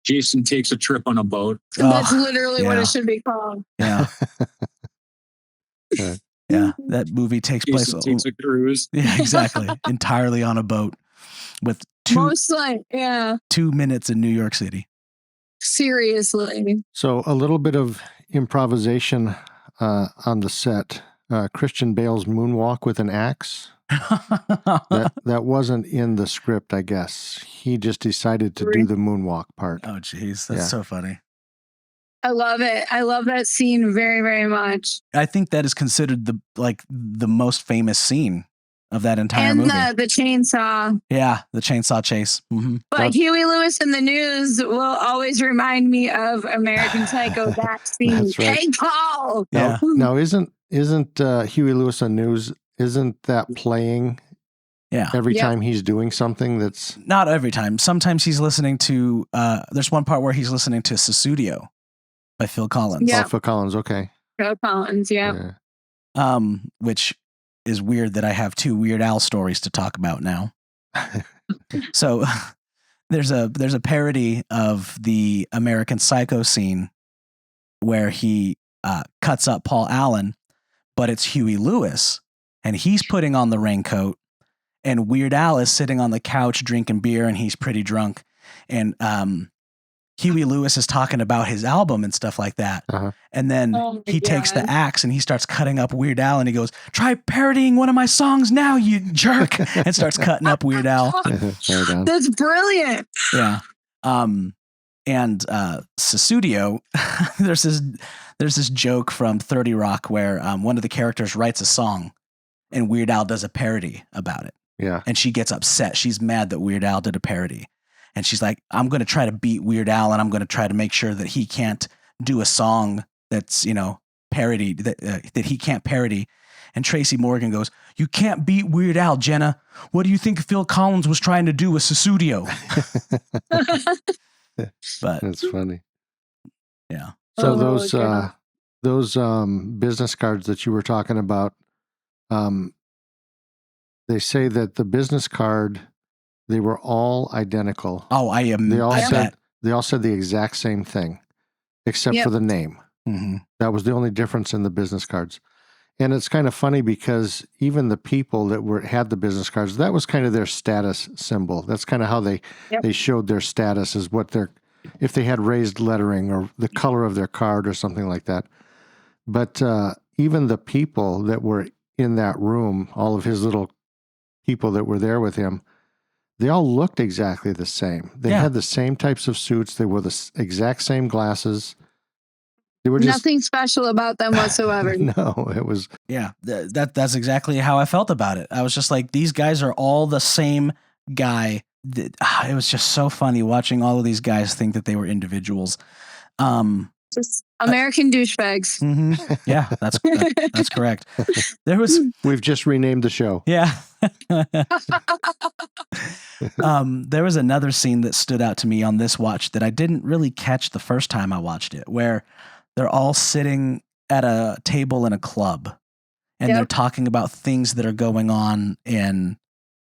Jason takes a trip on a boat. That's literally what it should be called. Yeah. Yeah, that movie takes place. Takes a cruise. Yeah, exactly. Entirely on a boat with 2 minutes in New York City. Seriously. So a little bit of improvisation on the set. Christian Bale's moonwalk with an axe. that wasn't in the script, I guess. He just decided to do the moonwalk part. Oh, geez, that's so funny. I love it. I love that scene very, very much. I think that is considered the most famous scene of that entire and movie. the chainsaw. Yeah, the chainsaw chase. Mm-hmm. But Huey Lewis in the News will always remind me of American Psycho. That scene. That's right. Hey, Paul. Yeah. Now isn't Huey Lewis on News? Isn't that playing? Yeah. Every time he's doing something that's not every time. Sometimes he's listening to. There's one part where he's listening to Susudio by Phil Collins. Yeah. Oh, Phil Collins. Okay. Phil Collins. Yeah. Which is weird that I have two Weird Al stories to talk about now. So there's a parody of the American Psycho scene where he cuts up Paul Allen, but it's Huey Lewis, and he's putting on the raincoat, and Weird Al is sitting on the couch drinking beer, and he's pretty drunk, and Huey Lewis is talking about his album and stuff like that. And then he takes the axe and he starts cutting up Weird Al, and he goes, "Try parodying one of my songs now, you jerk," and starts cutting up Weird Al. That's brilliant. Yeah. And Susudio, there's this joke from 30 Rock where one of the characters writes a song and Weird Al does a parody about it. Yeah. And she gets upset. She's mad that Weird Al did a parody. And she's like, "I'm going to try to beat Weird Al, and I'm going to try to make sure that he can't do a song that's, parodied, that he can't parody." And Tracy Morgan goes, "You can't beat Weird Al, Jenna. What do you think Phil Collins was trying to do with Susudio?" But that's funny. Yeah. So those business cards that you were talking about, they say that the business card, they were all identical. Oh, I am. They all said the exact same thing, except for the name. Mm-hmm. That was the only difference in the business cards. And it's kind of funny because even the people that had the business cards, that was kind of their status symbol. That's kind of how they showed their status, is what if they had raised lettering or the color of their card or something like that. But even the people that were in that room, all of his little people that were there with him, they all looked exactly the same. They had the same types of suits. They wore the exact same glasses. They were just nothing special about them whatsoever. No, it was. Yeah, that's exactly how I felt about it. I was just like, these guys are all the same guy. It was just so funny watching all of these guys think that they were individuals. Just American douchebags. Mm-hmm. Yeah, that's correct. We've just renamed the show. Yeah. There was another scene that stood out to me on this watch that I didn't really catch the first time I watched it, where they're all sitting at a table in a club, and they're talking about things that are going on in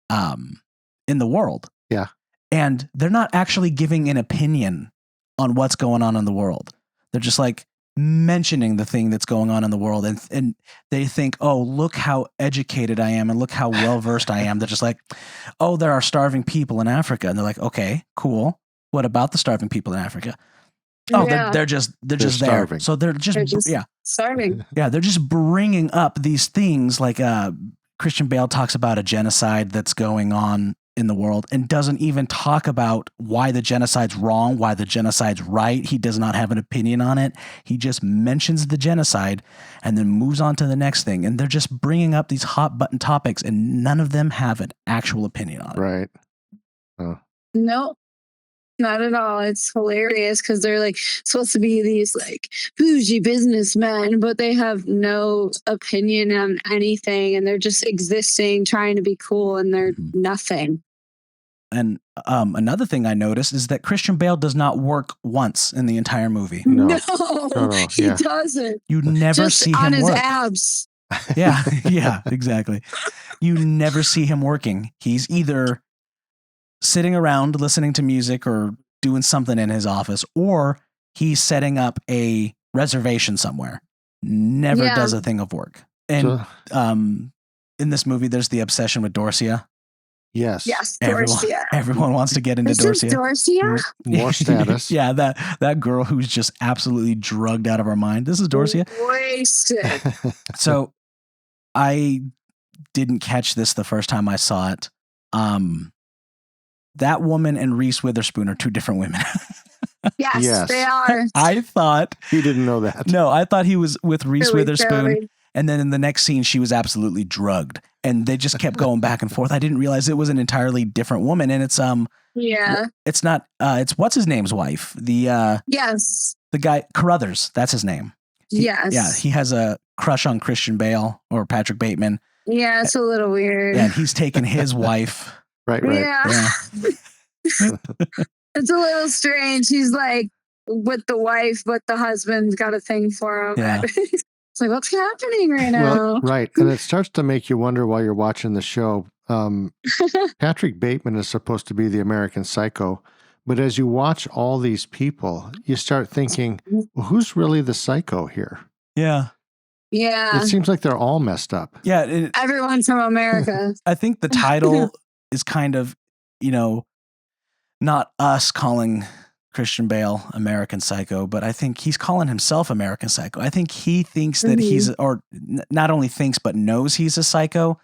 the world. Yeah. And they're not actually giving an opinion on what's going on in the world. They're just like mentioning the thing that's going on in the world. And they think, "Oh, look how educated I am and look how well-versed I am." They're just like, "Oh, there are starving people in Africa." And they're like, "Okay, cool. What about the starving people in Africa?" Oh, they're just starving. there. So they're just starving. Yeah, they're just bringing up these things like Christian Bale talks about a genocide that's going on in the world and doesn't even talk about why the genocide's wrong, why the genocide's right. He does not have an opinion on it. He just mentions the genocide and then moves on to the next thing. And they're just bringing up these hot button topics, and none of them have an actual opinion on it. Right. Oh. No. Not at all. It's hilarious because they're like supposed to be these like bougie businessmen, but they have no opinion on anything, and they're just existing, trying to be cool, and they're nothing. And another thing I noticed is that Christian Bale does not work once in the entire movie. No, he doesn't. You never just see him on his work. abs. Yeah, exactly. You never see him working. He's either sitting around listening to music or doing something in his office, or he's setting up a reservation somewhere. Never does a thing of work. And in this movie, there's the obsession with Dorcia. Yes. Dorcia. Everyone wants to get into Dorcia. Dorcia? More status. Yeah, that girl who's just absolutely drugged out of her mind. This is Dorcia. Wasted. So I didn't catch this the first time I saw it. That woman and Reese Witherspoon are two different women. Yes, they are. I thought he didn't know that. No, I thought he was with Reese Really Witherspoon. silly. And then in the next scene, she was absolutely drugged. and they just kept going back and forth. I didn't realize it was an entirely different woman, and it's it's not it's what's his name's wife, the Yes. guy Carruthers, that's his name. Yes. He has a crush on Christian Bale or Patrick Bateman. Yeah, it's a little weird. Yeah, and he's taken his wife. Right. Yeah. It's a little strange. He's like with the wife, but the husband's got a thing for him. Yeah. It's like, what's happening right now? Well, right. And it starts to make you wonder while you're watching the show. Patrick Bateman is supposed to be the American Psycho. But as you watch all these people, you start thinking, well, who's really the psycho here? Yeah. Yeah. It seems like they're all messed up. Yeah. Everyone from America. I think the title is kind of, not us calling Christian Bale American Psycho, but I think he's calling himself American Psycho. I think he thinks that he's, or not only thinks, but knows he's a psycho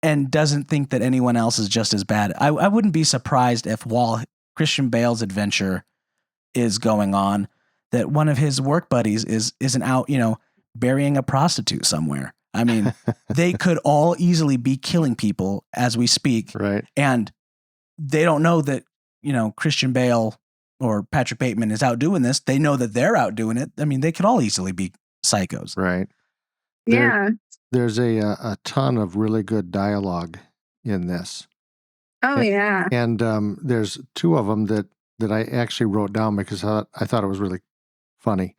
and doesn't think that anyone else is just as bad. I wouldn't be surprised if while Christian Bale's adventure is going on, that one of his work buddies isn't out, burying a prostitute somewhere. I mean, they could all easily be killing people as we speak. Right. And they don't know that, Christian Bale or Patrick Bateman is out doing this. They know that they're out doing it. I mean, they could all easily be psychos. Right. Yeah. There's a ton of really good dialogue in this. Oh, yeah. And there's two of them that I actually wrote down because I thought it was really funny.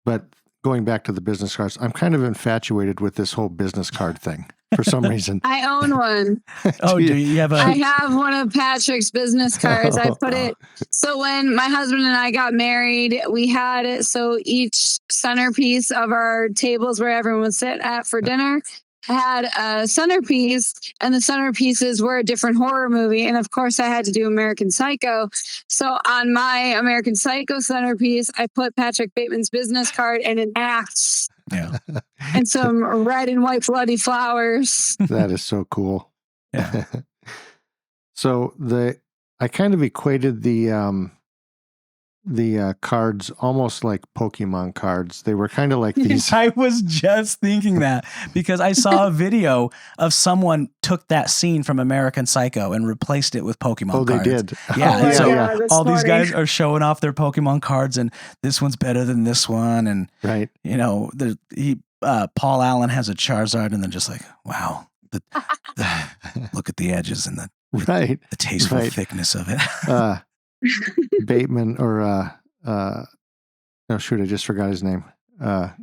But going back to the business cards, I'm kind of infatuated with this whole business card thing for some reason. I own one. Oh, do you have I have one of Patrick's business cards. I put it. So when my husband and I got married, we had it. So each centerpiece of our tables where everyone would sit at for dinner had a centerpiece, and the centerpieces were a different horror movie. And of course, I had to do American Psycho. So on my American Psycho centerpiece, I put Patrick Bateman's business card and an axe. Yeah. And some red and white bloody flowers. That is so cool. Yeah. So I kind of equated the cards almost like Pokemon cards. They were kind of like these. I was just thinking that because I saw a video of someone took that scene from American Psycho and replaced it with Pokemon cards. Oh, they did. Yeah. Oh, And so yeah, that's all these funny. guys are showing off their Pokemon cards and this one's better than this one. And, Right. Paul Allen has a Charizard and then just like, wow, look at the edges and Right. the tasteful Right. thickness of it. Bateman or no, shoot, I just forgot his name.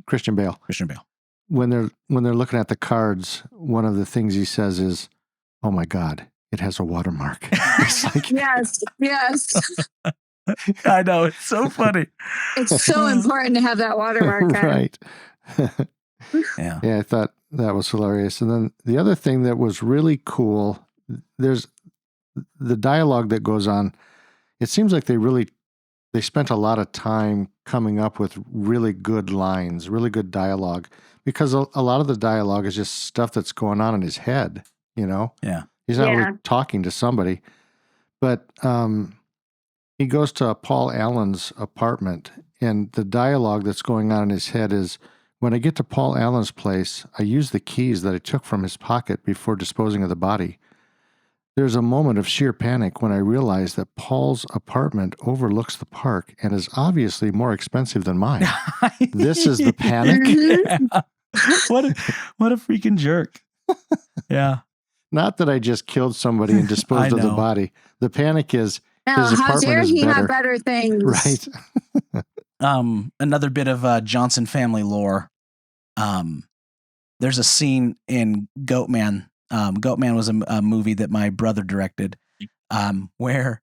Christian Bale. Christian Bale. When they're looking at the cards, one of the things he says is, "Oh my God, it has a watermark." It's like, Yes. I know. It's so funny. It's so important to have that watermark on. right. Yeah. Yeah, I thought that was hilarious. And then the other thing that was really cool, there's the dialogue that goes on. It seems like they spent a lot of time coming up with really good lines, really good dialogue, because a lot of the dialogue is just stuff that's going on in his head, Yeah. He's not Yeah. really talking to somebody. But he goes to Paul Allen's apartment, and the dialogue that's going on in his head is, when I get to Paul Allen's place, I use the keys that I took from his pocket before disposing of the body. There's a moment of sheer panic when I realize that Paul's apartment overlooks the park and is obviously more expensive than mine. This is the panic. Yeah. What a freaking jerk. Yeah. Not that I just killed somebody and disposed I of the know. body. The panic is No, his how apartment dare is he better. have better things? Right. Another bit of Johnson family lore. There's a scene in Goatman. Goatman was a movie that my brother directed, where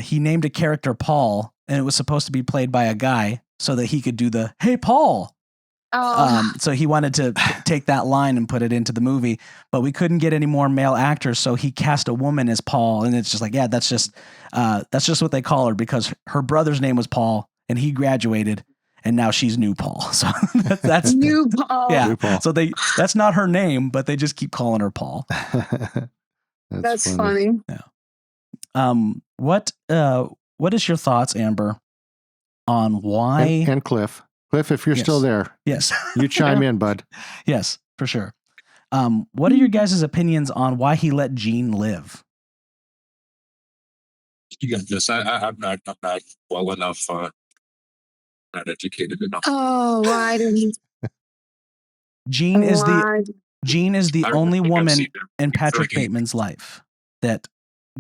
he named a character Paul, and it was supposed to be played by a guy so that he could do the "Hey Paul." Oh, So he wanted to take that line and put it into the movie, but we couldn't get any more male actors, so he cast a woman as Paul, and it's just like, yeah, that's just what they call her because her brother's name was Paul, and he graduated, and now she's New Paul. So that's new Paul. yeah. New Paul. So that's not her name, but they just keep calling her Paul. That's funny. What is your thoughts, Amber, on why? And Cliff. Cliff, if you're Yes. still there, Yes, you chime in, bud. yes, for sure. What are your guys' opinions on why he let Jean live? You got this. I'm not well enough. Not educated enough. Oh, why did he? Jean is Why? the I don't only think I've woman seen it. in Patrick Freaking- Bateman's life that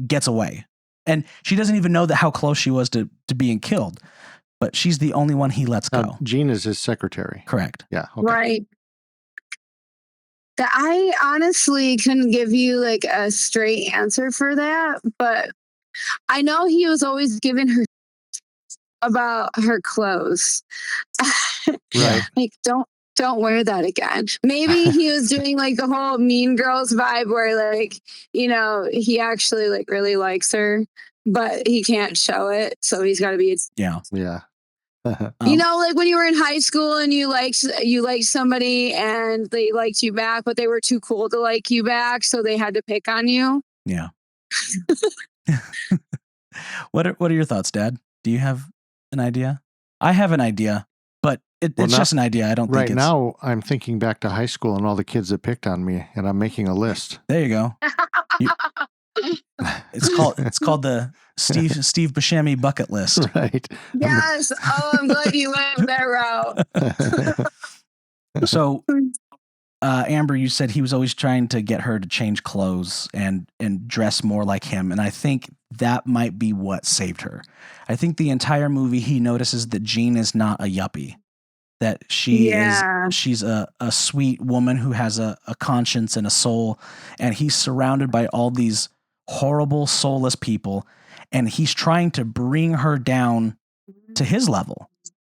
gets away. And she doesn't even know that how close she was to being killed. But she's the only one he lets go. Jean is his secretary. Correct. Yeah. Okay. Right. I honestly couldn't give you like a straight answer for that, but I know he was always giving her about her clothes. Right. Like, don't wear that again. Maybe he was doing like the whole Mean Girls vibe where like, he actually like really likes her, but he can't show it. So he's got to be, Yeah. Yeah. like when you were in high school and you liked somebody and they liked you back, but they were too cool to like you back. So they had to pick on you. Yeah. What are your thoughts, Dad? Do you have an idea? I have an idea, but it's just an idea. I don't think Right it's... now, I'm thinking back to high school and all the kids that picked on me, and I'm making a list. There you go. It's called the Steve Buscemi bucket list. Right. Yes. Oh, I'm glad you went that route. So, Amber, you said he was always trying to get her to change clothes and dress more like him. And I think that might be what saved her. I think the entire movie, he notices that Jean is not a yuppie, that she's a sweet woman who has a conscience and a soul. And he's surrounded by all these horrible, soulless people. And he's trying to bring her down to his level,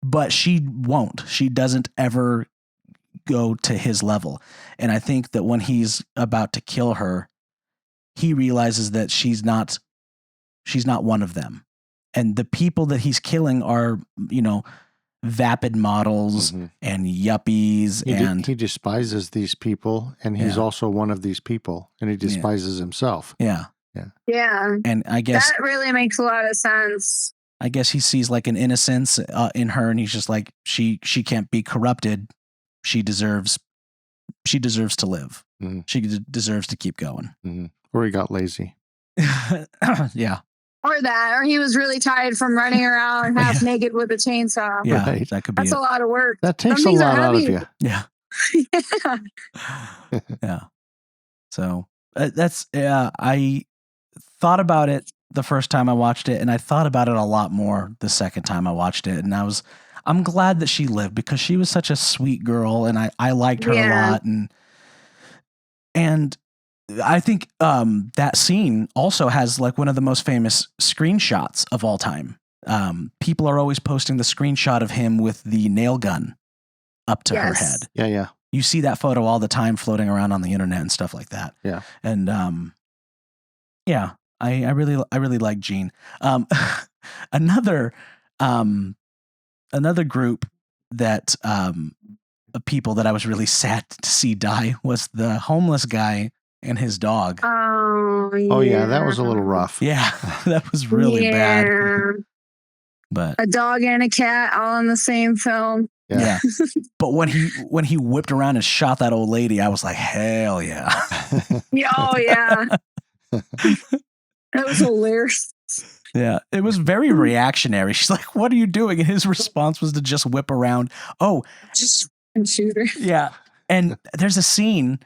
but she won't. She doesn't ever go to his level. And I think that when he's about to kill her, he realizes that she's not one of them. And the people that he's killing are, vapid models and yuppies. He despises these people, and he's also one of these people, and he despises himself. Yeah. Yeah. And I guess that really makes a lot of sense. I guess he sees like an innocence in her, and he's just like, she can't be corrupted. She deserves to live. Mm-hmm. She deserves to keep going. Mm-hmm. Or he got lazy. Yeah. Or he was really tired from running around half naked with a chainsaw. Yeah, Right. that could be. That's a lot of work. That takes a Some things lot are out of heavy. you. Yeah. Yeah. Yeah. So that's I thought about it the first time I watched it, and I thought about it a lot more the second time I watched it, and I'm glad that she lived because she was such a sweet girl, and I liked her a lot, and I think that scene also has like one of the most famous screenshots of all time. People are always posting the screenshot of him with the nail gun up to her head. Yeah, yeah. You see that photo all the time floating around on the internet and stuff like that. Yeah. And yeah, I really like Jean. Another group that of people that I was really sad to see die was the homeless guy and his dog. Oh yeah, that was a little rough. Yeah, that was really bad. But a dog and a cat all in the same film. Yeah. But when he whipped around and shot that old lady, I was like, hell yeah. Oh yeah. That was hilarious. Yeah, it was very reactionary. She's like, "What are you doing?" And his response was to just whip around. Oh, just shoot her. Yeah, and there's a scene.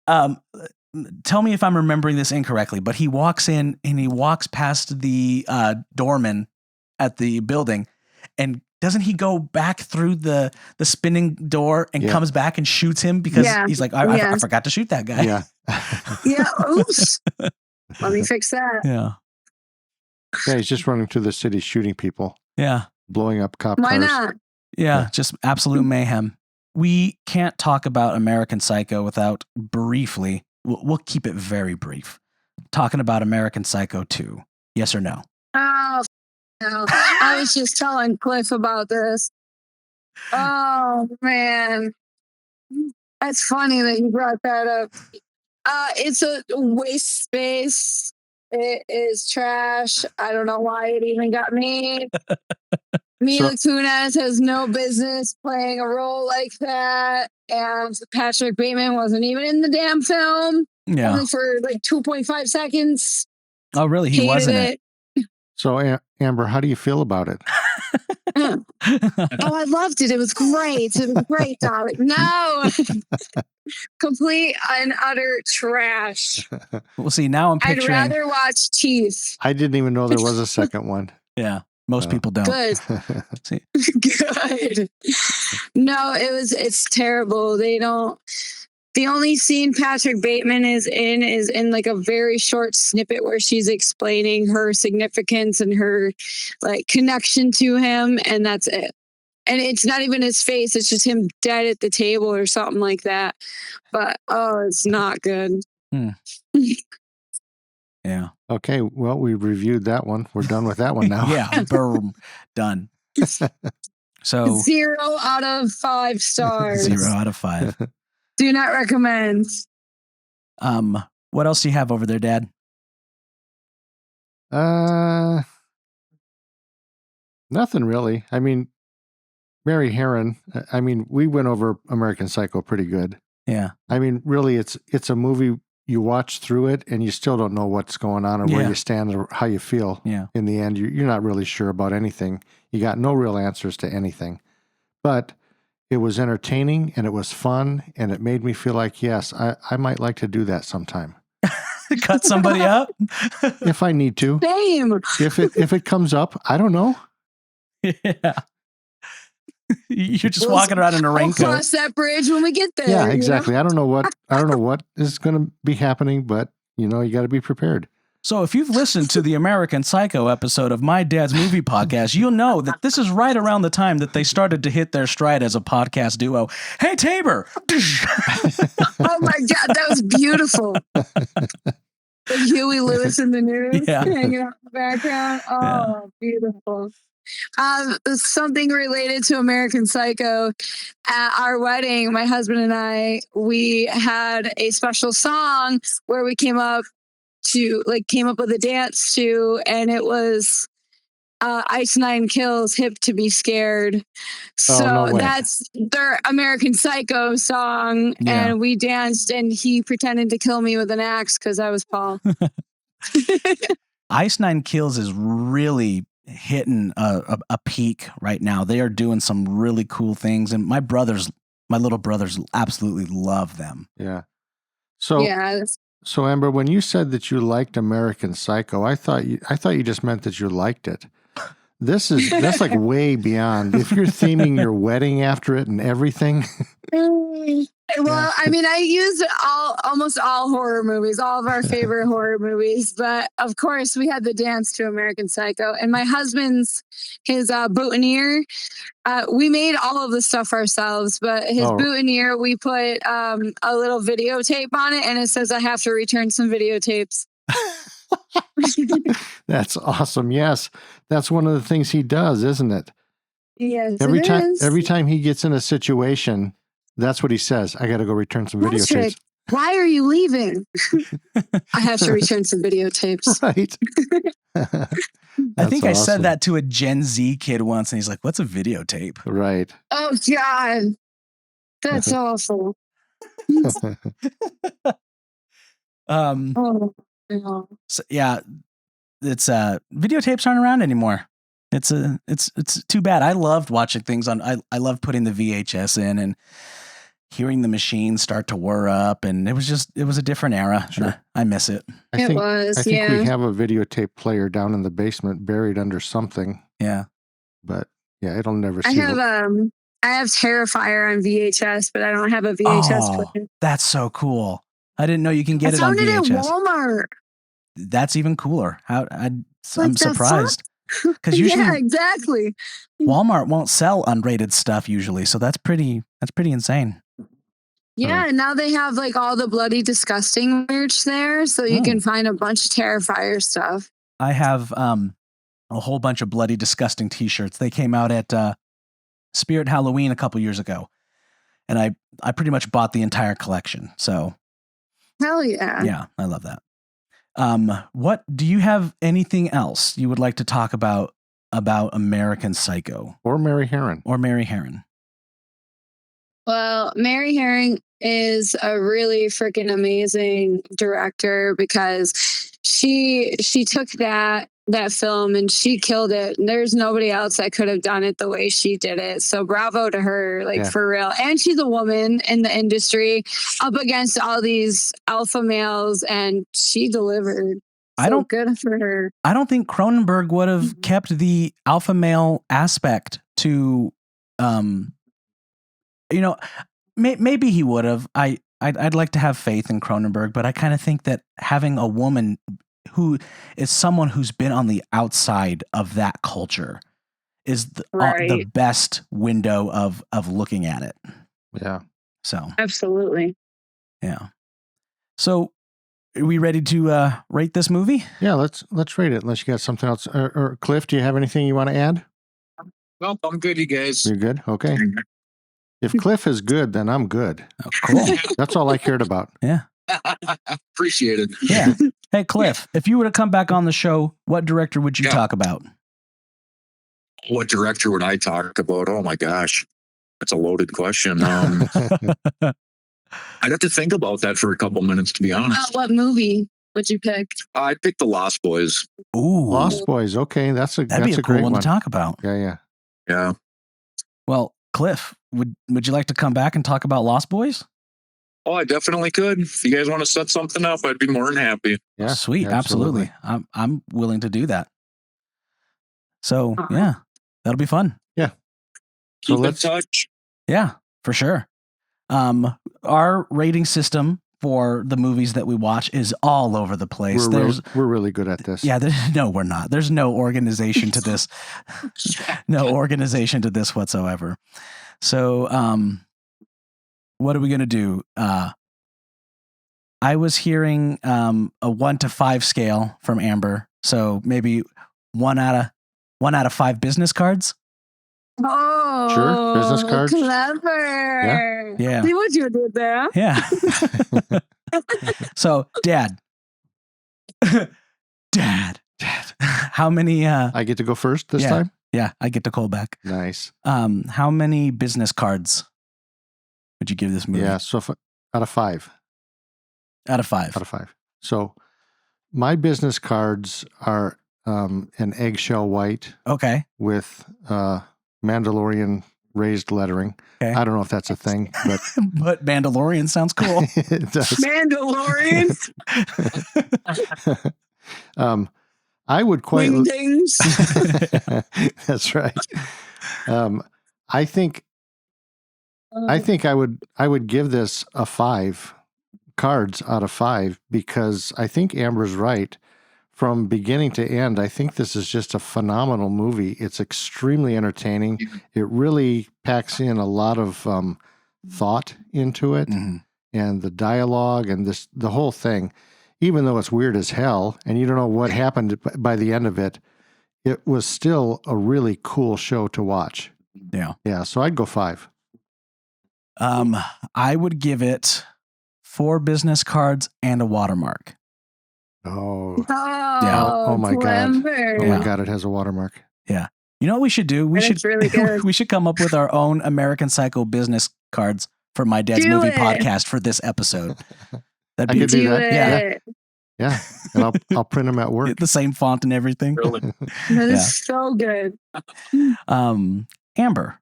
Tell me if I'm remembering this incorrectly, but he walks in and he walks past the doorman at the building, and doesn't he go back through the spinning door and comes back and shoots him because he's like, I forgot to shoot that guy. Yeah. Yeah. Oops. Let me fix that. Yeah. Yeah, he's just running through the city shooting people. Yeah. Blowing up cop Why cars. not? Yeah, just absolute mayhem. We can't talk about American Psycho without briefly, we'll keep it very brief, talking about American Psycho 2. Yes or no? Oh, no. I was just telling Cliff about this. Oh, man. That's funny that you brought that up. It's a waste space. It is trash. I don't know why it even got made. Mila Kunis has no business playing a role like that. And Patrick Bateman wasn't even in the damn film. Yeah. Only for like 2.5 seconds. Oh, really? He wasn't it? So, Amber, how do you feel about it? Oh, I loved it. It was great. It was great, darling. No. Complete and utter trash. Well, see, now I'm picturing. I'd rather watch Teeth. I didn't even know there was a second one. Yeah. Most people don't. Good. See. Good. No, it's terrible. The only scene Patrick Bateman is in like a very short snippet where she's explaining her significance and her like connection to him, and that's it. And it's not even his face, it's just him dead at the table or something like that. But it's not good. Yeah. Okay, well, we reviewed that one. We're done with that one now. Yeah, boom, done. So 0 out of 5 stars. 0 out of 5. Do not recommend. What else do you have over there, Dad? Nothing really. I mean, Mary Harron. I mean, we went over American Psycho pretty good. Yeah. I mean, really, it's a movie you watch through it and you still don't know what's going on or where you stand or how you feel. Yeah. In the end, you're not really sure about anything. You got no real answers to anything. But it was entertaining and it was fun and it made me feel like, yes, I might like to do that sometime. Cut somebody up? If I need to. Same. If it comes up, I don't know. Yeah. You're just walking around in a raincoat. We'll cross that bridge when we get there. Yeah, exactly. I don't know what is going to be happening, but you got to be prepared. So if you've listened to the American Psycho episode of My Dad's Movie Podcast, you'll know that this is right around the time that they started to hit their stride as a podcast duo. Hey, Tabor! Oh my God, that was beautiful. Like Huey Lewis in the news hanging out in the background. Oh, beautiful. Something related to American Psycho. At our wedding, my husband and I, we had a special song where we came up with a dance to, and it was Ice Nine Kills Hip to Be Scared. So no way. that's their American Psycho song. Yeah. And we danced and he pretended to kill me with an axe because I was Paul. Ice Nine Kills is really hitting a peak right now. They are doing some really cool things. And my little brothers absolutely love them. Yeah. So, yeah. So Amber, when you said that you liked American Psycho, I thought you just meant that you liked it. That's like way beyond. If you're theming your wedding after it and everything. Well, I mean, I use almost all horror movies, all of our favorite horror movies. But of course, we had the dance to American Psycho, and my husband's his boutonniere. We made all of the stuff ourselves, but his boutonniere, we put a little videotape on it, and it says I have to return some videotapes. That's awesome. Yes, that's one of the things he does, isn't it? Yes. Every time he gets in a situation, that's what he says. I got to go return some videotapes. Why are you leaving? I have to return some videotapes. Right. I think I said that to a Gen Z kid once, and he's like, "What's a videotape?" Right. Oh God, that's awful. Oh. So, yeah, it's videotapes aren't around anymore. It's too bad. I loved watching things on. I loved putting the VHS in and hearing the machine start to whir up, and it was a different era. Sure. I miss it. I think we have a videotape player down in the basement, buried under something. Yeah, but yeah, it'll never. I have Terrifier on VHS, but I don't have a VHS player. That's so cool. I didn't know you can get it on VHS. I found it at Walmart. That's even cooler. I'm surprised. Because usually, yeah, exactly. Walmart won't sell unrated stuff usually, so that's pretty insane. Yeah, and now they have like all the Bloody Disgusting merch there, so you can find a bunch of Terrifier stuff. I have a whole bunch of Bloody Disgusting T-shirts. They came out at Spirit Halloween a couple years ago, and I pretty much bought the entire collection. So, hell yeah, yeah, I love that. What do you have anything else you would like to talk about about American Psycho Or Mary Harron. or Mary Harron? Well, Mary Herring is a really freaking amazing director because she took that film and she killed it. And there's nobody else that could have done it the way she did it. So bravo to her, like Yeah. for real. And she's a woman in the industry up against all these alpha males, and she delivered. I So don't- good for her. I don't think Cronenberg would have kept the alpha male aspect to, maybe he would have. I'd like to have faith in Cronenberg, but I kind of think that having a woman who is someone who's been on the outside of that culture is the Right. best window of looking at it. Yeah. So, Absolutely. yeah. So, are we ready to rate this movie? Yeah, let's rate it unless you got something else. Or Cliff, do you have anything you want to add? Well, I'm good, you guys. You're good? Okay. If Cliff is good, then I'm good. Oh, cool. That's all I cared about. Yeah. Appreciate it. Yeah. Hey, Cliff, if you were to come back on the show, what director would you Yeah. talk about? What director would I talk about? Oh my gosh, that's a loaded question. I'd have to think about that for a couple minutes, to be honest. What movie would you pick? I picked The Lost Boys. Ooh. Lost Boys. Okay, that's a That'd be a cool great one one. to talk about. Yeah. Yeah. Well, Cliff, would you like to come back and talk about Lost Boys? Oh, I definitely could. If you guys want to set something up, I'd be more than happy. Yeah. Sweet, absolutely. I'm willing to do that. So Uh-huh. yeah, that'll be fun. So Keep in let's- touch. Yeah, for sure. Our rating system for the movies that we watch is all over the place. We're really good at this. Yeah, no, we're not. There's no organization to this. No organization to this whatsoever. So, what are we going to do? I was hearing a 1 to 5 scale from Amber. So maybe 1 out of 5 business cards. Oh, Sure, business cards. Clever. Yeah. See what you did there. Yeah. So, Dad. Dad. How many? I get to go first this Yeah. time? Yeah, I get to call back. Nice. How many business cards would you give this movie? Yeah, so out of 5. Out of 5. Out of 5. So my business cards are an eggshell white Okay. with Mandalorian raised lettering. Okay. I don't know if that's a thing, but But Mandalorian sounds cool. it does. Mandalorian. I would quite. Wingdings. That's right. I think I would give this a 5 cards out of 5 because I think Amber's right. From beginning to end, I think this is just a phenomenal movie. It's extremely entertaining. It really packs in a lot of thought into it, Mhm. and the dialogue and the whole thing. Even though it's weird as hell, and you don't know what happened by the end of it, it was still a really cool show to watch. Yeah. Yeah, so I'd go 5. I would give it 4 business cards and a watermark. Oh, Oh, my God. clever. oh Yeah. my God, it has a watermark. You know what we should do? We That should is really good. we should come up with our own American Psycho business cards for My Dad's Do Movie it. podcast for this episode. I That'd be could do Do that. it. Yeah, and I'll print them at work. the same font and everything. Really. That is so good. Amber,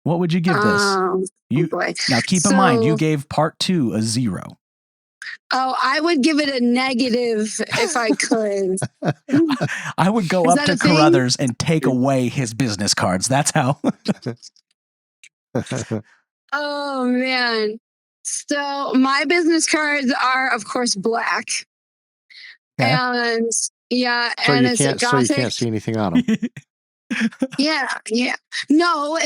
what would you give this? Oh, You boy. now keep in mind you So- gave part 2 a 0. Oh, I would give it a negative if I could. I would go Is up that to a thing? Carruthers and take away his business cards. That's how. Oh man. So my business cards are of course black. Okay. And yeah, so and you it's can't gothic. see anything on them. Yeah. No,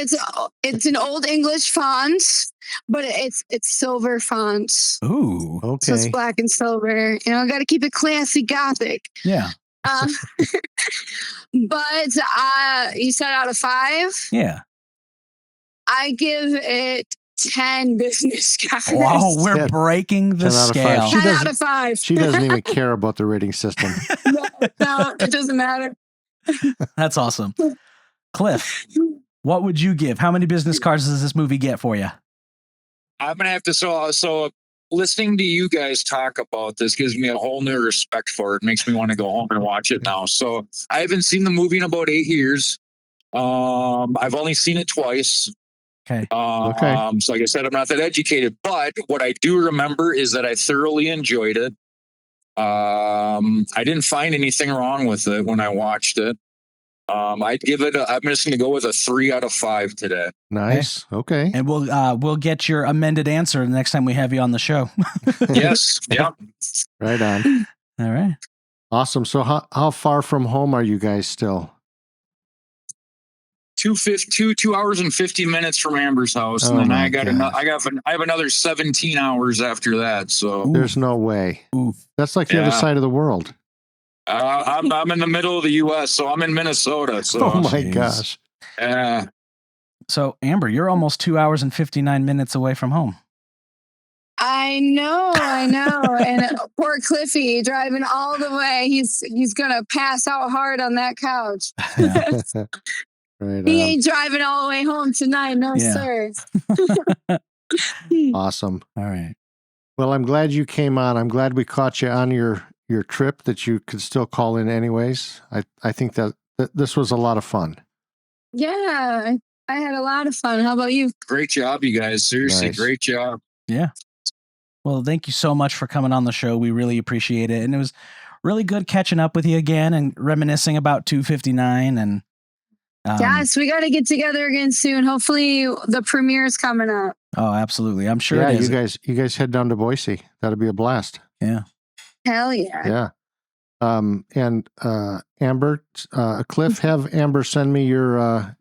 it's an old English font, but it's silver font. Ooh. So it's Okay. black and silver. I got to keep it classy gothic. Yeah. But you said out of 5, Yeah. I give it 10 business cards. Wow, we're 10 breaking the 10 out of 5. scale. She 10 doesn't- out of 5. She doesn't even care about the rating system. No, it doesn't matter. That's awesome. Cliff, what would you give? How many business cards does this movie get for you? I'm gonna have to so listening to you guys talk about this gives me a whole new respect for it. Makes me want to go home and watch it now. So I haven't seen the movie in about 8 years. I've only seen it twice. Okay. So like I said, I'm not that educated, but what I do remember is that I thoroughly enjoyed it. I didn't find anything wrong with it when I watched it. I'd give it. I'm just going to go with a 3 out of 5 today. Nice. Okay. And we'll get your amended answer the next time we have you on the show. Yes. Yeah. Right on. All right. Awesome. So how far from home are you guys still? 2 hours and 50 minutes from Amber's house, and Oh then my I have another 17 hours after that. So There's no way. Ooh. That's like the other side of the world. I'm in the middle of the U.S., so I'm in Minnesota. So Oh my gosh. So Amber, you're almost 2 hours and 59 minutes away from home. I know. And poor Cliffy driving all the way. He's gonna pass out hard on that couch. Yeah. Right He on. ain't driving all the way home tonight, no sir. Awesome. All right. Well, I'm glad you came on. I'm glad we caught you on your trip that you could still call in anyways. I think that this was a lot of fun. Yeah, I had a lot of fun. How about you? Great job, you guys. Seriously, Nice. great job. Yeah. Well, thank you so much for coming on the show. We really appreciate it. And it was really good catching up with you again and reminiscing about 259. And yes, we got to get together again soon. Hopefully the premiere is coming up. Oh, absolutely. I'm sure Yeah, it is. you guys head down to Boise. That'll be a blast. Yeah. Hell yeah. Yeah. And Amber, Cliff, have Amber send me your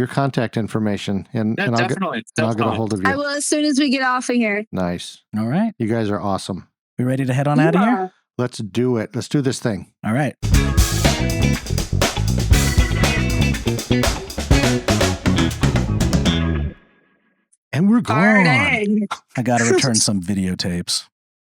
contact information, and Yeah, I'll definitely. get a hold of you. I will as soon as we get off of here. Nice. All right. You guys are awesome. We ready to head on out of here? Let's do it. Let's do this thing. All right. And we're gone. Hard egg. I got to return some videotapes.